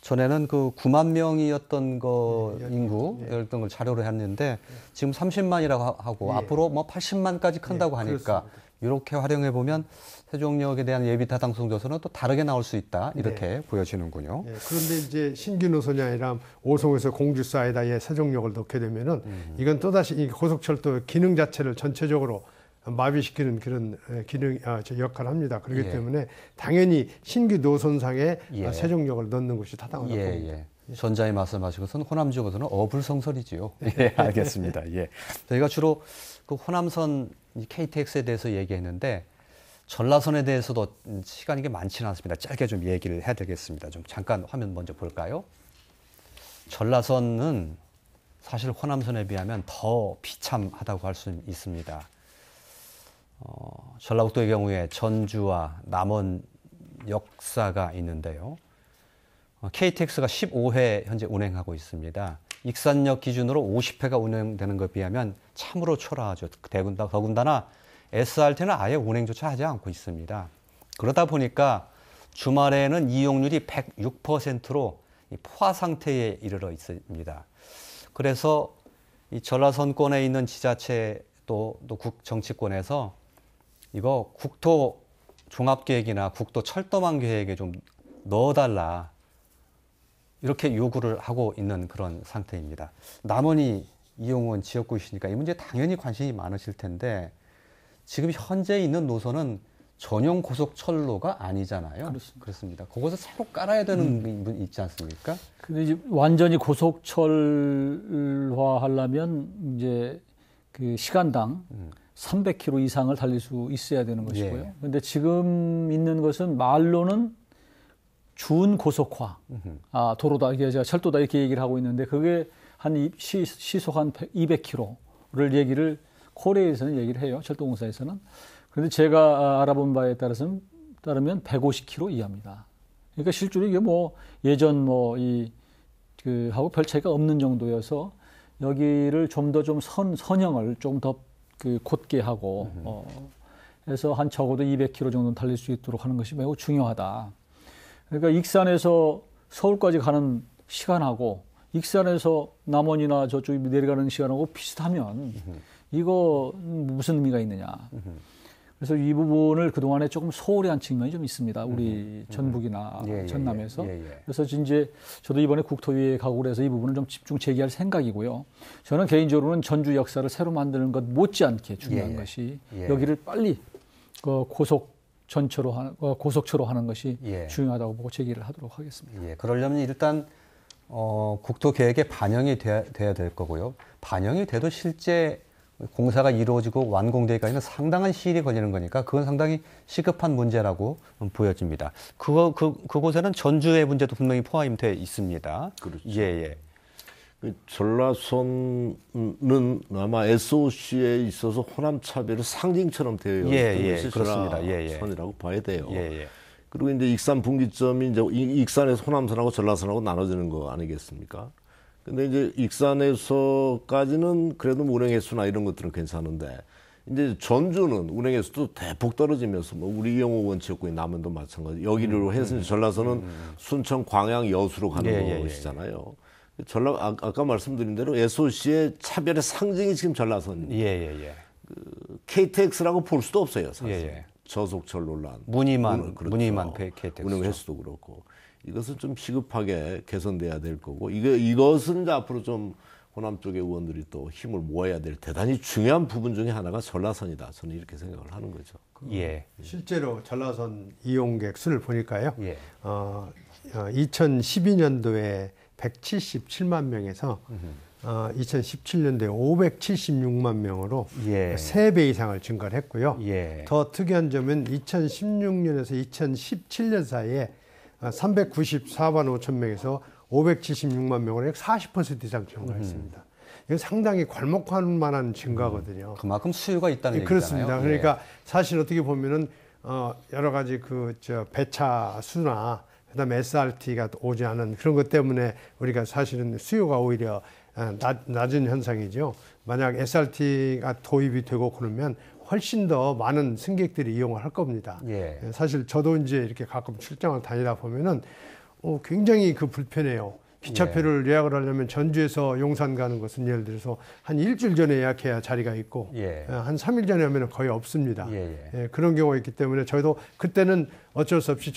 전에는 그 9만 명이었던 거 인구였던 걸 자료로 했는데 지금 30만이라고 하고 앞으로 뭐 80만까지 큰다고 하니까 그렇습니다. 이렇게 활용해 보면 세종역에 대한 예비 타당성 조사는 또 다르게 나올 수 있다 이렇게 보여지는군요. 그런데 이제 신규 노선이 아니라 오송에서 공주 사이다에 세종역을 넣게 되면은 이건 또다시 이 고속철도 기능 자체를 전체적으로 마비시키는 그런 기능, 역할을 합니다. 그렇기 예. 때문에 당연히 신규 노선상에 예. 세종역을 넣는 것이 타당하다고 봅니다. 예. 전자에 말씀하신 것은 호남 지역에서는 어불성설이지요. 예, 알겠습니다. 예. 저희가 주로 그 호남선 KTX에 대해서 얘기했는데 전라선에 대해서도 시간이 많지는 않습니다. 짧게 좀 얘기를 해야 되겠습니다. 좀 잠깐 화면 먼저 볼까요? 전라선은 사실 호남선에 비하면 더 비참하다고 할 수 있습니다. 전라북도의 경우에 전주와 남원 역사가 있는데요. KTX가 15회 현재 운행하고 있습니다. 익산역 기준으로 50회가 운행되는 것에 비하면 참으로 초라하죠. 더군다나 SRT는 아예 운행조차 하지 않고 있습니다. 그러다 보니까 주말에는 이용률이 106%로 포화 상태에 이르러 있습니다. 그래서 이 전라선권에 있는 지자체 또 정치권에서 이거 국토 종합계획이나 국토 철도망 계획에 좀 넣어달라 이렇게 요구를 하고 있는 그런 상태입니다. 남원이 이용원 지역구이시니까 이 문제에 당연히 관심이 많으실 텐데 지금 현재 있는 노선은 전용 고속철로가 아니잖아요. 그렇습니다. 그것을 새로 깔아야 되는 부분이 있지 않습니까? 근데 이제 완전히 고속철화 하려면 이제 그 시간당 300km 이상을 달릴 수 있어야 되는 것이고요. 예. 근데 지금 있는 것은 말로는 준고속화, 도로다, 이게 제가 철도다 이렇게 얘기를 하고 있는데 그게 한 시속 한 200km를 얘기를 코레에서는 얘기를 해요. 철도공사에서는. 그런데 제가 알아본 바에 따르면 150km 이하입니다. 그러니까 실제로 이게 뭐 예전 하고 별 차이가 없는 정도여서 여기를 좀 더 선형을 좀 더 곧게 하고 해서 한 적어도 200km 정도는 달릴 수 있도록 하는 것이 매우 중요하다. 그러니까 익산에서 서울까지 가는 시간하고 익산에서 남원이나 저쪽에 내려가는 시간하고 비슷하면 이거 무슨 의미가 있느냐. 그래서 이 부분을 그동안에 조금 소홀히 한 측면이 좀 있습니다. 우리 전북이나 전남에서. 그래서 이제 저도 이번에 국토위에 가고 그래서 이 부분을 좀 집중 제기할 생각이고요. 저는 개인적으로는 전주 역사를 새로 만드는 것 못지않게 중요한 것이 여기를 빨리 고속철로 하는 것이 중요하다고 보고 제기를 하도록 하겠습니다. 그러려면 일단 국토 계획에 반영이 돼야 될 거고요. 반영이 돼도 실제 공사가 이루어지고 완공되기까지는 상당한 시일이 걸리는 거니까 그건 상당히 시급한 문제라고 보여집니다. 그곳에는 전주의 문제도 분명히 포함이 되어 있습니다. 그렇죠. 전라선은 아마 SOC에 있어서 호남 차별의 상징처럼 되어 있는 것이 전라선이라고 봐야 돼요. 그리고 이제 익산 분기점이 이제 익산에서 호남선하고 전라선하고 나눠지는 거 아니겠습니까? 근데 이제 익산에서까지는 그래도 운행 횟수나 이런 것들은 괜찮은데 이제 전주는 운행 횟수도 대폭 떨어지면서 뭐 우리 이영호 원치였고 남원도 마찬가지. 여기로 해서 전라선은 순천, 광양, 여수로 가는 것이잖아요. 아까 말씀드린 대로 SOC의 차별의 상징이 지금 전라선입니다. KTX라고 볼 수도 없어요, 사실. 저속철 논란. 무늬만 KTX. 운행 횟수도 그렇고. 이것은 좀 시급하게 개선돼야 될 거고 이것은 이제 앞으로 좀 호남 쪽의 의원들이 또 힘을 모아야 될 대단히 중요한 부분 중에 하나가 전라선이다. 저는 이렇게 생각을 하는 거죠. 실제로 전라선 이용객 수를 보니까요. 2012년도에 177만 명에서 2017년도에 576만 명으로 3배 이상을 증가를 했고요. 더 특이한 점은 2016년에서 2017년 사이에 394만 5천 명에서 576만 명으로 40% 이상 증가했습니다. 이건 상당히 괄목할 만한 증가거든요. 그만큼 수요가 있다는 얘기잖아요. 그렇습니다. 그러니까 사실 어떻게 보면은 여러 가지 배차 수나 그다음에 SRT가 오지 않은 그런 것 때문에 우리가 사실은 수요가 오히려 낮은 현상이죠. 만약 SRT가 도입이 되고 그러면 훨씬 더 많은 승객들이 이용을 할 겁니다. 사실 저도 이제 이렇게 가끔 출장을 다니다 보면은 굉장히 불편해요. 기차표를 예약을 하려면 전주에서 용산 가는 것은 예를 들어서 한 일주일 전에 예약해야 자리가 있고 한 3일 전에 하면 거의 없습니다. 그런 경우가 있기 때문에 저희도 그때는 어쩔 수 없이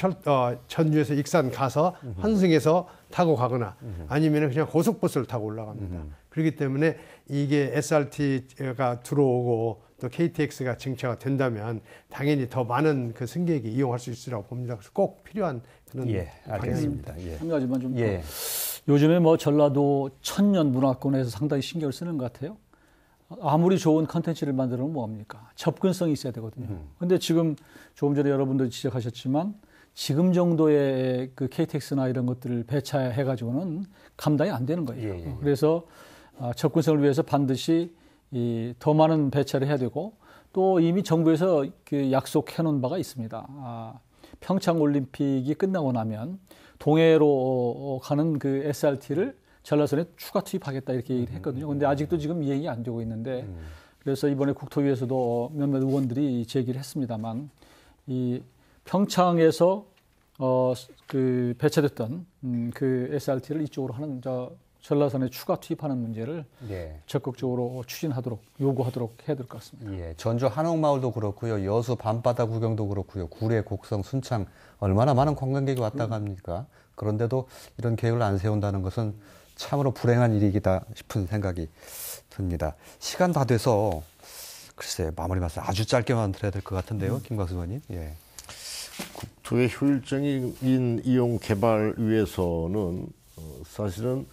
전주에서 익산 가서 환승해서 타고 가거나 아니면 그냥 고속버스를 타고 올라갑니다. 그렇기 때문에 이게 SRT가 들어오고 또 KTX가 정체가 된다면 당연히 더 많은 그 승객이 이용할 수 있으라고 봅니다. 그래서 꼭 필요한 그런 예, 알겠습니다. 예. 한 가지만 좀 예. 요즘에 뭐 전라도 천년 문화권에서 상당히 신경을 쓰는 것 같아요. 아무리 좋은 컨텐츠를 만들면 뭐합니까? 접근성이 있어야 되거든요. 근데 지금 조금 전에 여러분들 지적하셨지만 지금 정도의 그 KTX나 이런 것들을 배차해가지고는 감당이 안 되는 거예요. 예, 예. 그래서 접근성을 위해서 반드시 더 많은 배차를 해야 되고 또 이미 정부에서 그 약속해 놓은 바가 있습니다. 평창 올림픽이 끝나고 나면 동해로 가는 그 SRT를 전라선에 추가 투입하겠다 이렇게 얘기를 했거든요. 근데 아직도 지금 이행이 안 되고 있는데 그래서 이번에 국토위에서도 몇몇 의원들이 제기를 했습니다만 이 평창에서 그 배치됐던 그 SRT를 이쪽으로 하는 전라선에 추가 투입하는 문제를 예. 적극적으로 추진하도록 요구하도록 해야 될 것 같습니다. 예, 전주 한옥마을도 그렇고요, 여수 밤바다 구경도 그렇고요, 구례, 곡성, 순창 얼마나 많은 관광객이 왔다 갑니까? 그런데도 이런 계획을 안 세운다는 것은 참으로 불행한 일이다 싶은 생각이 듭니다. 시간 다 돼서 글쎄 마무리 말씀 아주 짧게만 드려야 될 것 같은데요, 김광수 의원님. 예. 국토의 효율적인 이용 개발 위해서는 사실은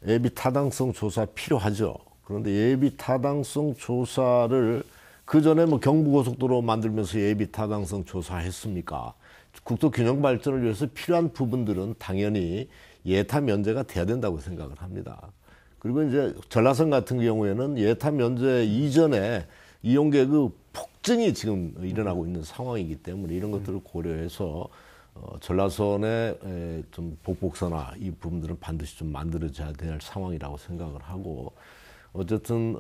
예비 타당성 조사 필요하죠. 그런데 예비 타당성 조사를 그 전에 뭐 경부고속도로 만들면서 예비 타당성 조사했습니까? 국토 균형 발전을 위해서 필요한 부분들은 당연히 예타 면제가 돼야 된다고 생각을 합니다. 그리고 이제 전라선 같은 경우에는 예타 면제 이전에 이용객의 폭증이 지금 일어나고 있는 상황이기 때문에 이런 것들을 고려해서 전라선의 좀 복복선화 이 부분들은 반드시 좀 만들어져야 될 상황이라고 생각을 하고 어쨌든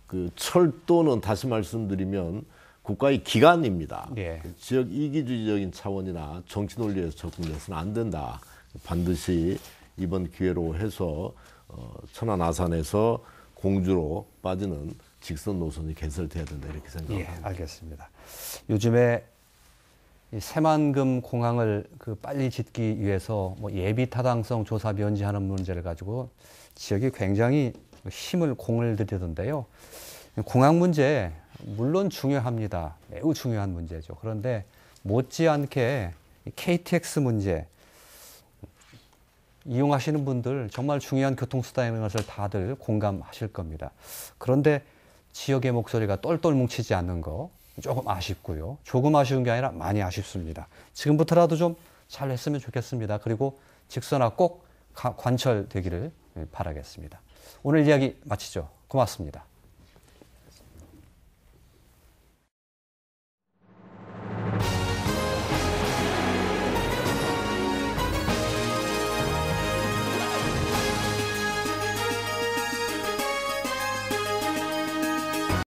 그 철도는 다시 말씀드리면 국가의 기관입니다. 예. 지역 이기주의적인 차원이나 정치 논리에서 접근해서는 안 된다. 반드시 이번 기회로 해서 천안 아산에서 공주로 빠지는 직선 노선이 개설돼야 된다 이렇게 생각합니다. 예, 알겠습니다. 요즘에 이 새만금 공항을 그 빨리 짓기 위해서 뭐 예비 타당성 조사 면제하는 문제를 가지고 지역이 굉장히 공을 들이던데요. 공항 문제 물론 중요합니다. 매우 중요한 문제죠. 그런데 못지않게 KTX 문제 이용하시는 분들 정말 중요한 교통수단인 것을 다들 공감하실 겁니다. 그런데 지역의 목소리가 똘똘 뭉치지 않는 거 조금 아쉽고요. 조금 아쉬운 게 아니라 많이 아쉽습니다. 지금부터라도 좀 잘 했으면 좋겠습니다. 그리고 직선화 꼭 관철되기를 바라겠습니다. 오늘 이야기 마치죠. 고맙습니다.